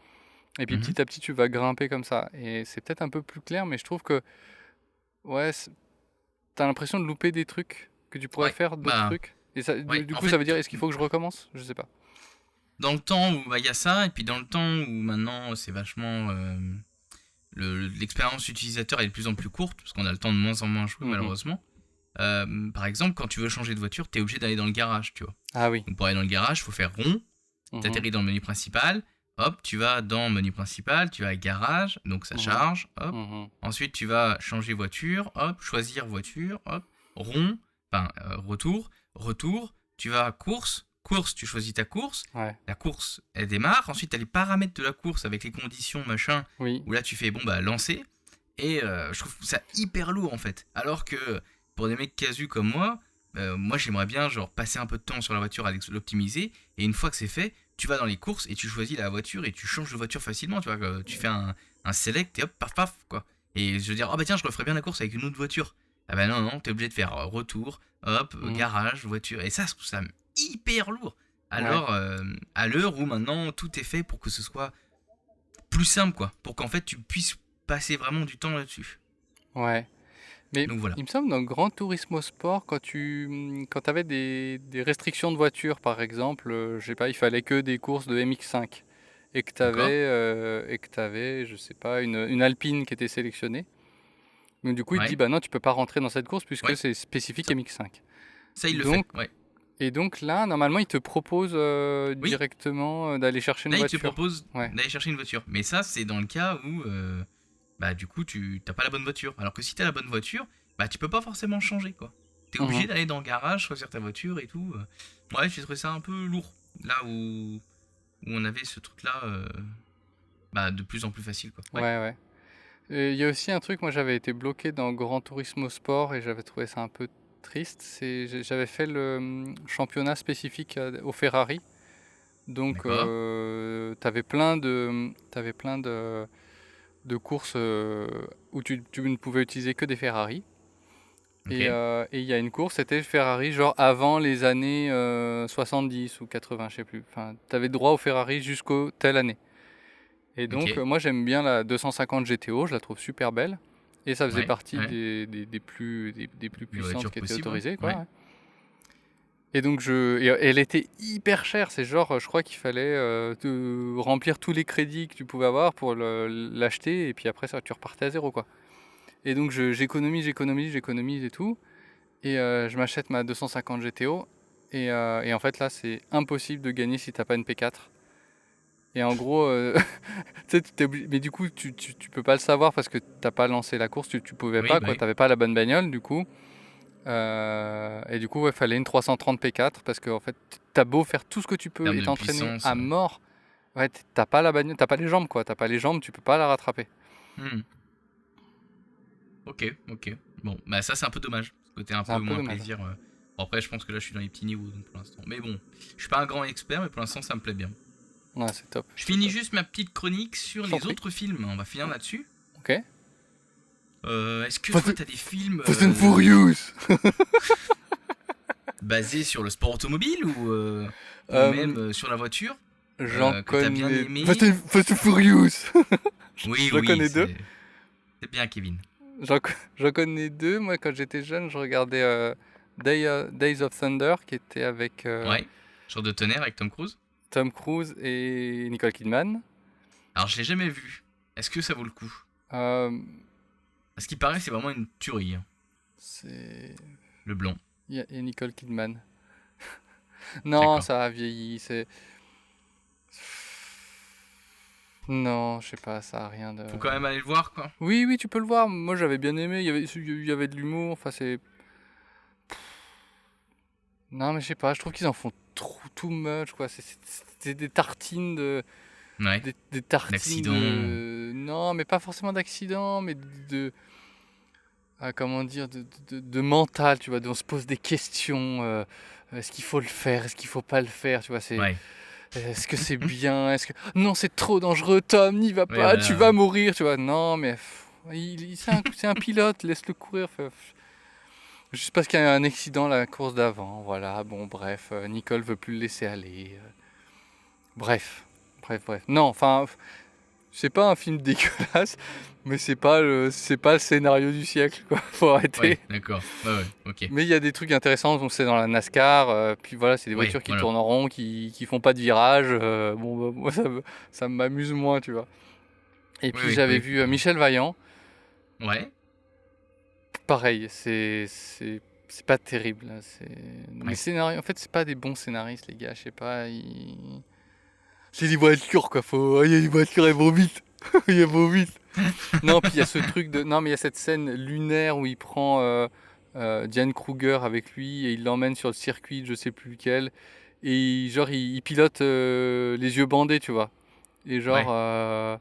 Et puis Mhm. petit à petit, tu vas grimper comme ça. Et c'est peut-être un peu plus clair, mais je trouve que, ouais, t'as l'impression de louper des trucs, que tu pourrais Ouais. faire d'autres Bah trucs. Et ça, ouais. du En coup, ça fait, veut dire, est-ce qu'il faut que je recommence? Je sais pas. dans le temps où bah, il y a ça, et puis dans le temps où maintenant c'est vachement l'expérience utilisateur est de plus en plus courte parce qu'on a le temps de moins en moins à jouer Mhm. malheureusement. Par exemple, quand tu veux changer de voiture, tu es obligé d'aller dans le garage, tu vois. Ah oui. Donc pour aller dans le garage, il faut faire rond, Mhm. tu atterris dans le menu principal, hop, tu vas dans menu principal, tu vas à garage, donc ça Mhm. charge, hop. Mhm. Ensuite, tu vas changer voiture, hop, choisir voiture, hop, rond, retour, tu vas à course, tu choisis ta course, Ouais. la course, elle démarre, ensuite, tu as les paramètres de la course avec les conditions, machin, Oui. où là, tu fais, bon, bah, lancer, et je trouve ça hyper lourd, en fait. Alors que, pour des mecs casus comme moi, j'aimerais bien, genre, passer un peu de temps sur la voiture à l'optimiser, et une fois que c'est fait, tu vas dans les courses, et tu choisis la voiture, et tu changes de voiture facilement, tu vois, tu fais un select, et hop, paf, paf, quoi. Et je veux dire, ah bah tiens, je referais bien la course avec une autre voiture. Ah bah non, t'es obligé de faire retour, hop, Mhm. garage, voiture. Et ça, je trouve ça hyper lourd. Ouais. Alors, à l'heure où maintenant tout est fait pour que ce soit plus simple, quoi. Pour qu'en fait tu puisses passer vraiment du temps là-dessus. Ouais. Mais Donc voilà. il me semble dans Gran Turismo Sport, quand avais des restrictions de voiture, par exemple, je sais pas, il fallait que des courses de MX5 et que tu D'accord. avais, je sais pas, une Alpine qui était sélectionnée. Donc du coup, il te dit, Ouais. bah non, tu peux pas rentrer dans cette course puisque Ouais. c'est spécifique Ça, MX5. ça, il le fait. Donc, Ouais. et donc là, normalement, il te propose Oui. directement d'aller chercher une Là, il te voiture. propose Ouais. d'aller chercher une voiture. Mais ça, c'est dans le cas où, bah, du coup, tu t'as pas la bonne voiture. Alors que si t'as la bonne voiture, bah, tu peux pas forcément changer, quoi. T'es obligé Mhm. d'aller dans le garage, choisir ta voiture et tout. Ouais, j'ai trouvé ça un peu lourd. Là où on avait ce truc-là, bah, de plus en plus facile, quoi. Ouais. Ouais, ouais. Et il y a aussi un truc, moi j'avais été bloqué dans Gran Turismo Sport et j'avais trouvé ça un peu triste. J'avais fait le championnat spécifique au Ferrari. Donc D'accord. t'avais plein de courses où tu ne pouvais utiliser que des Ferrari. Ok. Et il y a une course, c'était Ferrari genre avant les années 70 ou 80, je sais plus. Enfin, t'avais droit au Ferrari jusqu'au telle année. Et donc, Ok. moi, j'aime bien la 250 GTO, je la trouve super belle. Et ça faisait Ouais. partie Ouais. des plus Les puissantes voitures qui étaient possibles, ouais. autorisées, quoi. Ouais. Ouais. Et donc, et elle était hyper chère. C'est genre, je crois qu'il fallait remplir tous les crédits que tu pouvais avoir pour l'acheter. Et puis après, ça, tu repartais à zéro, quoi. Et donc, j'économise et tout. Et je m'achète ma 250 GTO. Et en fait, là, c'est impossible de gagner si t'as pas une P4. Et en gros, tu sais, mais du coup, tu peux pas le savoir parce que t'as pas lancé la course, tu pouvais Oui, pas, bah quoi, oui. t'avais pas la bonne bagnole, du coup. Et du coup, ouais, fallait une 330 P4 parce que en fait, t'as beau faire tout ce que tu En peux termes et de t'entraîner puissance. à mort, ouais, t'as pas la bagnole, t'as pas les jambes, quoi, t'as pas les jambes, tu peux pas la rattraper. Hmm. Ok, ok. Bon, bah ça, c'est un peu dommage. Ce côté un C'est peu un peu moins dommage. plaisir. Bon, après, je pense que là, je suis dans les petits niveaux, donc pour l'instant. Mais bon, je suis pas un grand expert, mais pour l'instant, ça me plaît bien. Ouais, c'est top. Je C'est finis top. juste ma petite chronique sur Je t'en les prie. autres films. On va finir là-dessus. Ok. Est-ce que Fast toi, t'as des films Fast and Furious. basés sur le sport automobile ou Euh, même sur la voiture J'en que t'as bien connais. aimé? Fast and Furious. Oui, J'en oui, connais deux. c'est bien, Kevin. J'en connais deux. Moi, quand j'étais jeune, je regardais Days of Thunder, qui était avec Ouais. Genre de tonnerre avec Tom Cruise. Tom Cruise et Nicole Kidman. Alors, je l'ai jamais vu. Est-ce que ça vaut le coup? Euh, À ce qui paraît, c'est vraiment une tuerie, hein, c'est... le blanc. Il y a Nicole Kidman. Non, D'accord. ça a vieilli. Non, je sais pas, ça a rien de... Faut quand même aller le voir, quoi. Oui, oui, tu peux le voir. Moi, j'avais bien aimé. Il y avait de l'humour. Enfin, c'est... Non, mais je sais pas, je trouve qu'ils en font trop too much, quoi. C'est des tartines de... Ouais. Des tartines D'accident. de... Non, mais pas forcément d'accident, mais de... comment dire, de mental, tu vois, on se pose des questions. Est-ce qu'il faut le faire? Est-ce qu'il faut pas le faire? Tu vois, Ouais. est-ce que c'est bien? Est-ce que... Non, c'est trop dangereux, Tom, n'y va Ouais, pas, tu voilà, vas ouais. mourir, tu vois. Non, mais c'est un pilote, laisse-le courir. Juste parce qu'il y a eu un accident la course d'avant, voilà, bon, bref, Nicole veut plus le laisser aller. Bref. Non, enfin, c'est pas un film dégueulasse, mais c'est pas le scénario du siècle, quoi. Faut arrêter. Ouais, d'accord. Ouais, ok. Mais il y a des trucs intéressants, donc c'est dans la NASCAR, puis voilà, c'est des Ouais, voitures qui voilà. tournent en rond, qui font pas de virage. Bon, bah, moi, ça m'amuse moins, tu vois. Et Oui, puis oui, j'avais oui, vu complètement. Michel Vaillant, Ouais. pareil, c'est c'est pas terrible. Là, Ouais. Les scénarios, en fait, c'est pas des bons scénaristes, les gars. Je sais pas. C'est des voitures, quoi. Il y a des voitures, elles vont vite. Elles vont vite. Non, puis il y a ce truc de. Non, mais il y a cette scène lunaire où il prend Diane Kruger avec lui et il l'emmène sur le circuit, je sais plus lequel. Et genre, il pilote les yeux bandés, tu vois. Et genre,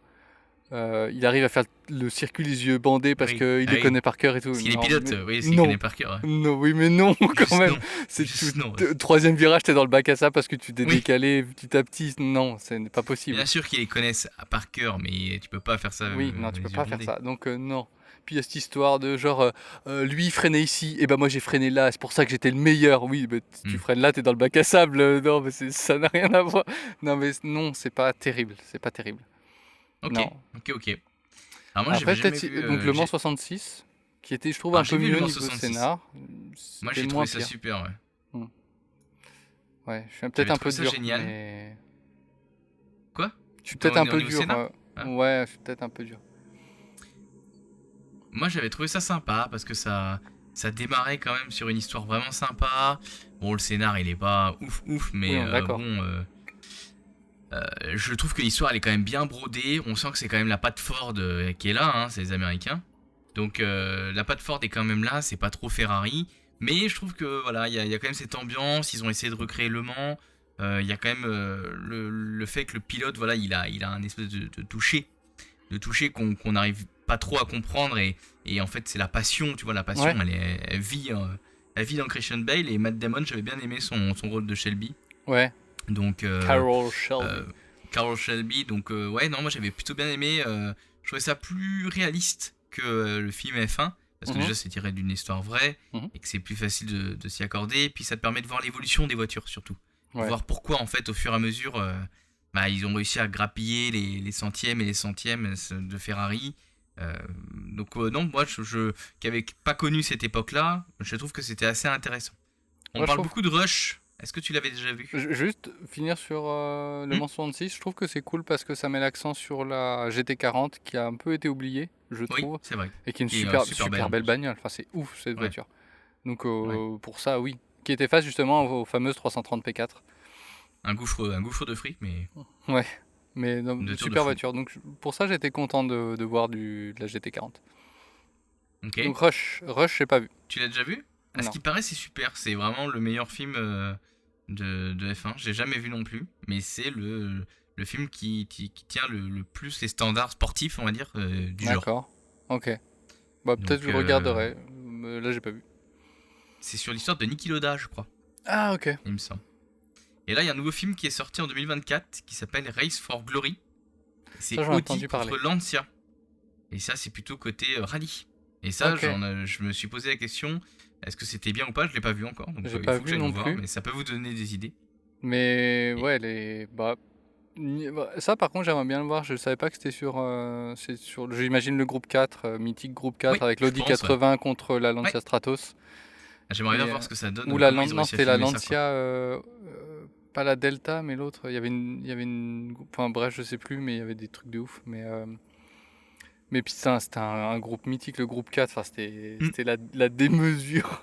Ouais. il arrive à faire le circuit les yeux bandés parce Oui. qu'il Ah les oui. connaît par cœur et tout. Parce qu'il est Non, pilote, mais oui, c'est non. connaît par cœur. Ouais. Non, oui, mais non, quand Juste même. non. C'est Juste non. troisième virage, t'es dans le bac à ça parce que tu t'es Oui. décalé petit à petit. Non, ce n'est pas possible. Bien sûr qu'ils les connaissent par cœur, mais tu peux pas faire ça. Oui, non, tu les peux yeux pas faire bandés. ça. Donc, non. Puis il y a cette histoire de genre, lui il freinait ici, et ben moi j'ai freiné là, c'est pour ça que j'étais le meilleur. Oui, mais tu Hmm. freines là, t'es dans le bac à sable. Non, mais ça n'a rien à voir. Non, mais non, c'est pas terrible. C'est pas terrible. Ok, Non. ok. Alors moi, Après, j'avais jamais peut-être, vu. donc Le Mans 66, qui était, je trouve, Alors, un j'ai peu vu Le mieux Mans niveau 66. scénar. Moi, C'était j'ai moins trouvé ça pire. super, ouais. Ouais, je suis J'avais peut-être un trouvé peu ça dur. génial. Mais... Quoi? Je suis peut-être un peu Au niveau dur. scénar? Ah. Ouais, je suis peut-être un peu dur. Moi, j'avais trouvé ça sympa parce que ça démarrait quand même sur une histoire vraiment sympa. Bon, le scénar, il est pas ouf, mais Oui, on est d'accord. je trouve que l'histoire, elle est quand même bien brodée. On sent que c'est quand même la patte Ford qui est là, hein, c'est les Américains. Donc, la patte Ford est quand même là, c'est pas trop Ferrari. Mais je trouve que voilà, il y a quand même cette ambiance. Ils ont essayé de recréer Le Mans. Il y a quand même le fait que le pilote, voilà, il a un espèce de toucher. De toucher qu'on n'arrive pas trop à comprendre. Et en fait, c'est la passion, tu vois, la passion, Ouais. elle vit dans Christian Bale. Et Matt Damon, j'avais bien aimé son rôle de Shelby. Ouais, Donc, Carroll Shelby. Carroll Shelby. Donc, ouais, non, moi j'avais plutôt bien aimé. Je trouvais ça plus réaliste que le film F1. Parce que Mhm. déjà, c'est tiré d'une histoire vraie. Mhm. Et que c'est plus facile de s'y accorder. Et puis, ça te permet de voir l'évolution des voitures, surtout. Ouais. Voir pourquoi, en fait, au fur et à mesure, ils ont réussi à grappiller les centièmes et les centièmes de Ferrari. Donc, non, moi, qui n'avais pas connu cette époque-là, je trouve que c'était assez intéressant. On Moi, je parle trouve- beaucoup de Rush. Est-ce que tu l'avais déjà vu? Juste finir sur Le Mans 66, je trouve que c'est cool parce que ça met l'accent sur la GT40 qui a un peu été oubliée, je Oui, trouve, c'est vrai. et qui est une Qui est, super, super super belle, belle en plus. bagnole. Enfin, c'est ouf cette Ouais. voiture. Donc, Ouais. pour ça, oui. Qui était face justement aux fameuses 330 P4. Un gouffre de fric, mais Ouais, mais non, de tour de super fou. voiture. Donc, pour ça, j'étais content de voir de la GT40. Ok. Donc, Rush, j'ai pas vu. Tu l'as déjà vu? À ce Non. qui paraît, c'est super. C'est vraiment le meilleur film de F1. J'ai jamais vu non plus, mais c'est le film qui tient le plus les standards sportifs, on va dire, du genre. D'accord. Ok. Bah, peut-être Donc, je regarderai. Mais là, j'ai pas vu. C'est sur l'histoire de Niki Lauda, je crois, Ah, ok. il me semble. Et là, il y a un nouveau film qui est sorti en 2024 qui s'appelle Race for Glory. C'est Ça, j'en ai Audi entendu contre parler. Lancia. Et ça, c'est plutôt côté rallye. Et ça, Ok. je me suis posé la question, est-ce que c'était bien ou pas? Je l'ai pas vu encore, donc J'ai il pas faut que vu j'aille non le voir, plus. mais ça peut vous donner des idées. Mais Et- ouais, ça par contre j'aimerais bien le voir. Je savais pas que c'était j'imagine le groupe 4, mythique groupe 4 Oui, avec je l'Audi pense, ouais. 80 contre la Lancia Ouais. Stratos. J'aimerais bien Et, voir ce que ça donne. Ou la comment ils ont non, réussi à c'était la filmer ça, Lancia, pas la Delta, mais l'autre. Il y avait une, enfin bref, je sais plus, mais il y avait des trucs de ouf. Mais putain, c'était un groupe mythique, le groupe 4. Enfin, Mm. c'était la démesure,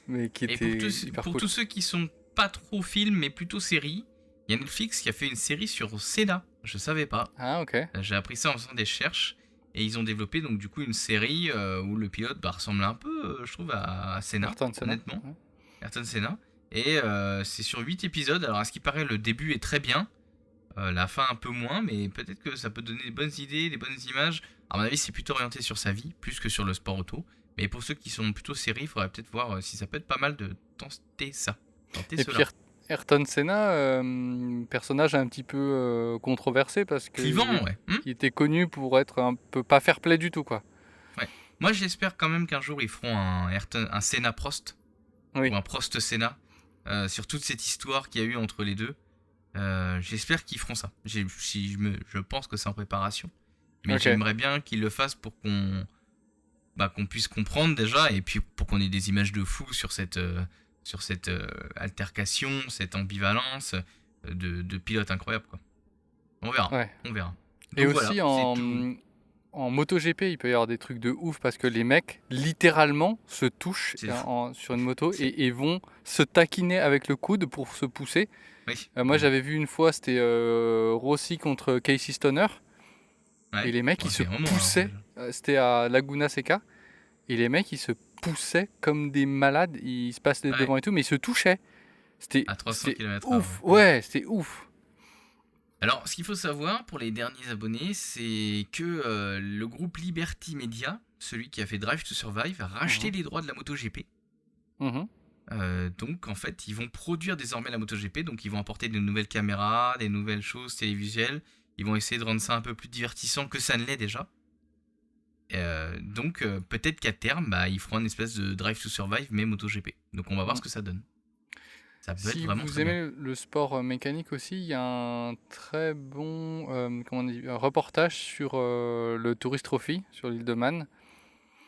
mais qui Et était hyper pour cool. tous ceux qui sont pas trop films, mais plutôt séries, il y a Netflix qui a fait une série sur Senna. Je savais pas. Ah ok. J'ai appris ça en faisant des recherches. Et ils ont développé donc du coup une série où le pilote ressemble un peu, je trouve, à Senna, Ayrton Senna. honnêtement. Ouais. Ayrton Senna. Et c'est sur 8 épisodes. Alors à ce qui paraît, le début est très bien. La fin un peu moins, mais peut-être que ça peut donner des bonnes idées, des bonnes images. À mon avis, c'est plutôt orienté sur sa vie, plus que sur le sport auto. Mais pour ceux qui sont plutôt séries, il faudrait peut-être voir si ça peut être pas mal de tenter ça. Tenter Et cela. puis Ayrton Senna, personnage un petit peu controversé parce que Clivant, ouais. il était connu pour être un peu pas fair play du tout quoi. Moi, j'espère quand même qu'un jour ils feront un Senna Prost. Oui. Ou un Prost Senna. Sur toute cette histoire qu'il y a eu entre les deux. J'espère qu'ils feront ça. Je pense que c'est en préparation. Mais Ok. j'aimerais bien qu'ils le fassent pour qu'on puisse comprendre déjà. Et puis pour qu'on ait des images de fou sur cette altercation, cette ambivalence de pilote incroyable, quoi. On verra. Ouais. On verra. Et Donc aussi voilà, c'est tout. en MotoGP, il peut y avoir des trucs de ouf parce que les mecs, littéralement, se touchent C'est fou. sur une moto et vont se taquiner avec le coude pour se pousser. Oui. Moi, j'avais vu une fois, c'était Rossi contre Casey Stoner. Ouais. Et les mecs, Bon, ils se c'est vraiment, poussaient. C'était à Laguna Seca. Et les mecs, ils se poussaient comme des malades. Ils se passaient Ouais. devant et tout, mais ils se touchaient. À 300 c'était km/h. ouf. Ouais, c'était ouf. Alors, ce qu'il faut savoir pour les derniers abonnés, c'est que le groupe Liberty Media, celui qui a fait Drive to Survive, a racheté les droits de la MotoGP. Mhm. Donc, en fait, ils vont produire désormais la MotoGP. Donc, ils vont apporter de nouvelles caméras, des nouvelles choses télévisuelles. Ils vont essayer de rendre ça un peu plus divertissant que ça ne l'est déjà. Donc, peut-être qu'à terme, ils feront une espèce de Drive to Survive, mais MotoGP. Donc, on va voir ce que ça donne. Ça peut être Si vraiment vous très bien. aimez le sport mécanique aussi, il y a un très bon comment on dit, un reportage sur le Tourist Trophy sur l'île de Man,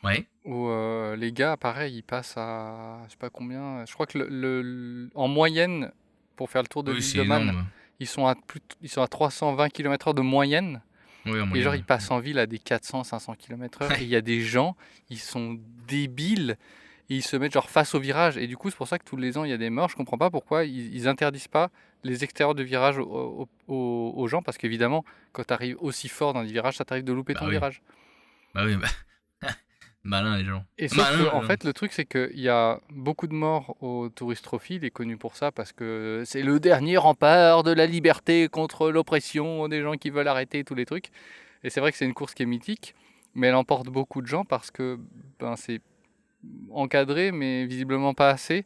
Ouais, où les gars, pareil, ils passent à je sais pas combien, je crois que en moyenne, pour faire le tour de oui, l'île c'est de Man, énorme. ils sont à 320 km/h de moyenne. Oui, en Et genre, moyenne. ils passent en ville à des 400-500 km/h. Et il y a des gens, ils sont débiles. Et ils se mettent genre face au virage. Et du coup, c'est pour ça que tous les ans, il y a des morts. Je comprends pas pourquoi ils interdisent pas les extérieurs de virage aux gens. Parce qu'évidemment, quand tu arrives aussi fort dans les virages, ça t'arrive de louper Bah ton oui. virage. Bah oui, malin les gens. Et sauf Malin, que, en les gens. fait, le truc, c'est qu'il y a beaucoup de morts au Tourist Trophy. Il est connu pour ça parce que c'est le dernier rempart de la liberté contre l'oppression des gens qui veulent arrêter tous les trucs. Et c'est vrai que c'est une course qui est mythique, mais elle emporte beaucoup de gens parce que c'est encadré, mais visiblement pas assez.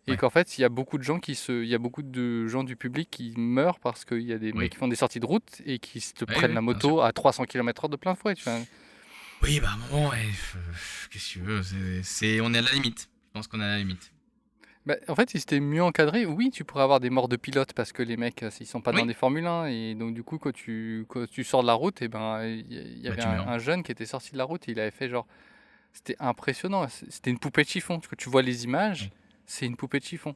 Et Ouais. qu'en fait, il y a beaucoup de gens il y a beaucoup de gens du public qui meurent parce qu'il y a des Oui. mecs qui font des sorties de route et qui te Oui, prennent oui, la bien moto à 300 km/h de plein fouet. Tu vois. Oui, bah à un moment, ouais, qu'est-ce que tu veux, on est à la limite. Je pense qu'on est à la limite. En fait, si c'était mieux encadré, oui, tu pourrais avoir des morts de pilotes parce que les mecs, ils sont pas dans Oui. des Formule 1 et donc du coup, quand tu sors de la route, et ben, il y avait tu meurs. un jeune qui était sorti de la route et il avait fait genre, c'était impressionnant, c'était une poupée de chiffon. Quand tu vois les images, Oui. c'est une poupée de chiffon.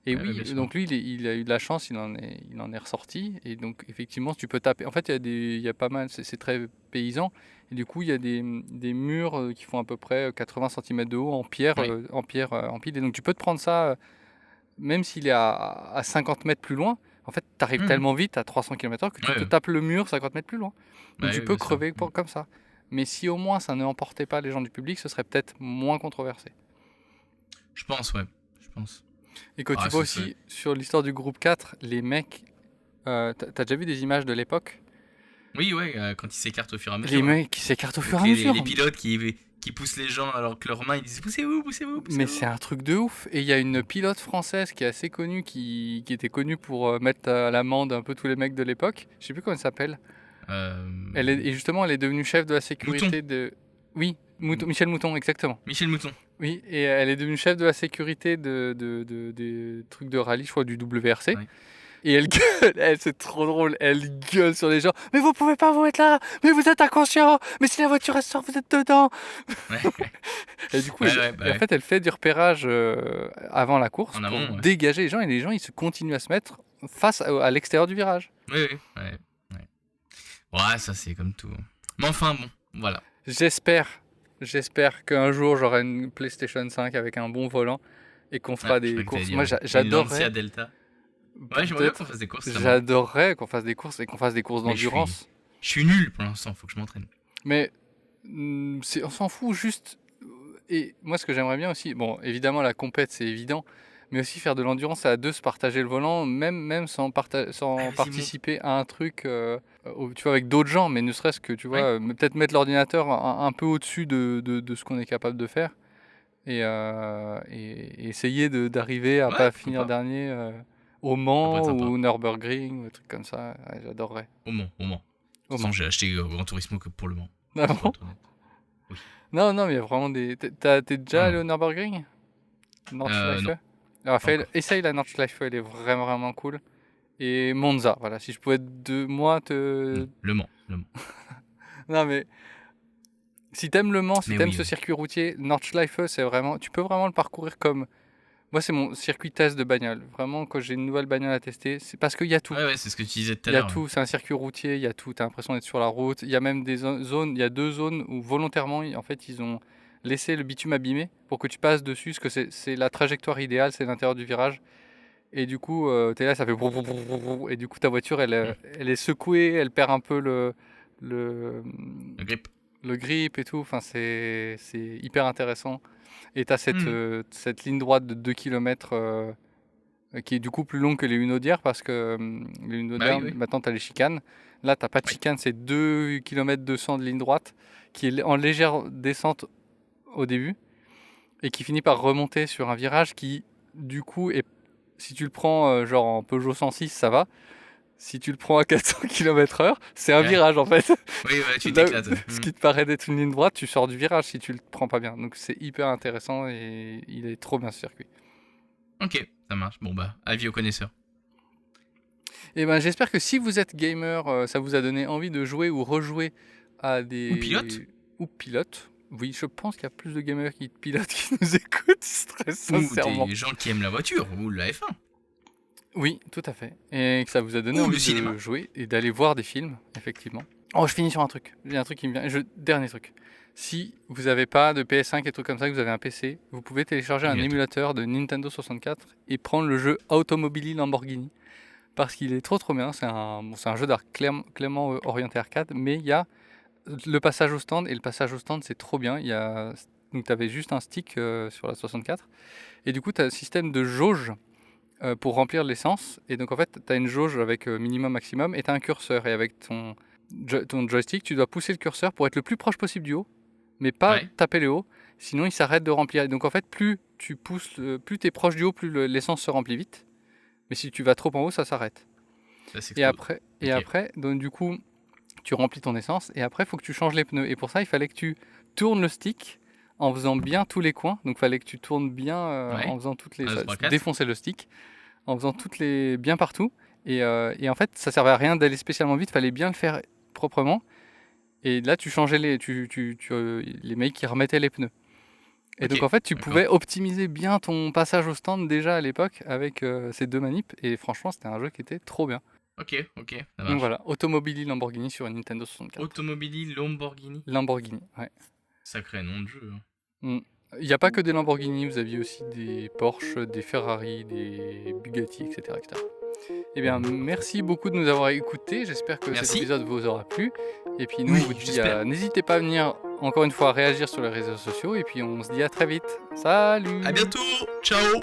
Et Ouais, oui, bien sûr. donc lui, il a eu de la chance, il en est ressorti. Et donc, effectivement, tu peux taper. En fait, il y a pas mal, c'est très paysan. Et du coup, il y a des murs qui font à peu près 80 cm de haut en pierre, Oui. en pile. Et donc, tu peux te prendre ça, même s'il est à 50 mètres plus loin. En fait, tu arrives Mhm. tellement vite à 300 km/h que tu Ouais, te ouais. tapes le mur 50 mètres plus loin. Donc, Ouais, tu oui, peux bien sûr. crever comme ça. Mais si au moins ça ne emportait pas les gens du public, ce serait peut-être moins controversé. Je pense, ouais. Je pense. Et quand tu vois aussi sur l'histoire du groupe 4, les mecs, t'as déjà vu des images de l'époque? Oui, ouais, quand ils s'écartent au fur et à mesure. Les mecs qui s'écartent au Donc, fur et à mesure. Les pilotes qui poussent les gens alors que leurs mains ils disent poussez-vous, poussez-vous, poussez-vous. Mais c'est un truc de ouf. Et il y a une pilote française qui est assez connue, qui était connue pour mettre à l'amende un peu tous les mecs de l'époque. Je sais plus comment elle s'appelle. Et justement, elle est devenue chef de la sécurité de. Oui, Michel Mouton, exactement. Michel Mouton. Oui, et elle est devenue chef de la sécurité des trucs de rallye, je crois, du WRC. Ouais. Et elle gueule, c'est trop drôle, elle gueule sur les gens. Mais vous pouvez pas vous être là, mais vous êtes inconscient, mais si la voiture elle sort, vous êtes dedans. Ouais. Et du coup, Ouais, en fait, elle fait du repérage avant la course En pour amont, ouais. dégager les gens, et les gens ils se continuent à se mettre face à l'extérieur du virage. Oui, ouais. Ouais, ça c'est comme tout. Mais enfin, bon, voilà. J'espère qu'un jour j'aurai une PlayStation 5 avec un bon volant et qu'on fera des courses. Moi, j'adorerais. Delta. Ouais, j'aimerais bien qu'on fasse des courses. J'adorerais qu'on fasse des courses et qu'on fasse des courses d'endurance. Je suis nul pour l'instant, faut que je m'entraîne. Mais on s'en fout juste. Et moi, ce que j'aimerais bien aussi, bon, évidemment, la compète, c'est évident, mais aussi faire de l'endurance à deux, se partager le volant, même sans participer à un truc, tu vois, avec d'autres gens, mais ne serait-ce que, tu vois, peut-être mettre l'ordinateur un peu au-dessus de ce qu'on est capable de faire et essayer d'arriver à pas finir dernier au Mans ou Nürburgring ou des trucs comme ça. Ouais, j'adorerais. Au Mans. De toute façon, j'ai acheté Gran Turismo que pour le Mans. Ah bon? Oui. Non, mais il y a vraiment des. T'es déjà allé au Nürburgring? Nordschleife? Alors, essaye la Nordschleife, elle est vraiment, vraiment cool. Et Monza, voilà, si je pouvais Le Mans. Non, mais si t'aimes le Mans, si t'aimes ce circuit routier, Nordschleife, c'est vraiment. Tu peux vraiment le parcourir comme Moi, c'est mon circuit test de bagnole. Vraiment, quand j'ai une nouvelle bagnole à tester, c'est parce qu'il y a tout. Ouais, c'est ce que tu disais tout à Il y a l'heure. tout, c'est un circuit routier, il y a tout. Tu as l'impression d'être sur la route. Il y a même des zones, il y a 2 zones où volontairement, en fait, ils ont laissé le bitume abîmé pour que tu passes dessus, parce que c'est la trajectoire idéale, c'est l'intérieur du virage. Et du coup, tu es là, ça fait brou, brou, brou, brou, brou, et du coup, ta voiture, elle est secouée, elle perd un peu le, Le grip. le grip et tout. Enfin, c'est hyper intéressant. Et tu as Hmm. cette ligne droite de 2 km qui est du coup plus longue que les Hunaudières parce que les Bah Hunaudières, oui, oui. maintenant tu as les chicanes. Là, tu pas de Oui. chicane, c'est 2 km 200 de ligne droite qui est en légère descente au début et qui finit par remonter sur un virage qui, du coup, si tu le prends genre en Peugeot 106, ça va. Si tu le prends à 400 km/h, c'est un Ouais. virage en fait. Oui, ouais, tu Là, t'éclates. ce qui te paraît d'être une ligne droite, tu sors du virage si tu le prends pas bien. Donc c'est hyper intéressant et il est trop bien ce circuit. Ok, ça marche. Bon bah, avis aux connaisseurs. Et ben j'espère que si vous êtes gamer, ça vous a donné envie de jouer ou rejouer à Ou pilote. ou pilotes. Oui, je pense qu'il y a plus de gamers qui pilotent qui nous écoutent, très Ou sincèrement. des gens qui aiment la voiture, ou la F1. Oui, tout à fait. Et que ça vous a donné Ou le envie cinéma. de jouer et d'aller voir des films, effectivement. Oh, je finis sur un truc. Il y a un truc qui me vient. Dernier truc. Si vous n'avez pas de PS5 et trucs comme ça, que vous avez un PC, vous pouvez télécharger un Émulateur. émulateur de Nintendo 64 et prendre le jeu Automobili Lamborghini. Parce qu'il est trop bien. C'est un jeu d'art clairement orienté arcade, mais il y a le passage au stand. Et le passage au stand, c'est trop bien. Donc tu avais juste un stick sur la 64. Et du coup, tu as un système de jauge pour remplir l'essence. Et donc en fait, tu as une jauge avec minimum, maximum, et tu as un curseur. Et avec ton joystick, tu dois pousser le curseur pour être le plus proche possible du haut, mais pas Ouais. taper le haut, sinon il s'arrête de remplir. Et donc en fait, plus tu pousses, plus tu es proche du haut, plus l'essence se remplit vite. Mais si tu vas trop en haut, ça s'arrête. Ça s'explose. Et Ok. après, donc du coup, tu remplis ton essence, et après, il faut que tu changes les pneus. Et pour ça, il fallait que tu tournes le stick en faisant bien tous les coins. Donc il fallait que tu tournes bien en Ouais. faisant toutes les... 1, 2, 3, 4. défoncer le stick en faisant toutes les bien partout. Et en fait, ça servait à rien d'aller spécialement vite, fallait bien le faire proprement. Et là, tu changeais les mecs qui remettaient les pneus. Et Ok, donc en fait, tu d'accord. pouvais optimiser bien ton passage au stand déjà à l'époque avec ces 2 manips. Et franchement, c'était un jeu qui était trop bien. Ok, ça Donc marche. voilà, Automobili Lamborghini sur une Nintendo 64. Automobili Lamborghini. Lamborghini, ouais. Sacré nom de jeu. Mm. Il n'y a pas que des Lamborghini, vous aviez aussi des Porsche, des Ferrari, des Bugatti, etc. Eh bien, merci beaucoup de nous avoir écoutés. J'espère que cet Merci. épisode vous aura plu. Et puis nous, Oui, on vous dit, j'espère. n'hésitez pas à venir encore une fois réagir sur les réseaux sociaux. Et puis on se dit à très vite. Salut! À bientôt. Ciao.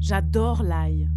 J'adore l'ail.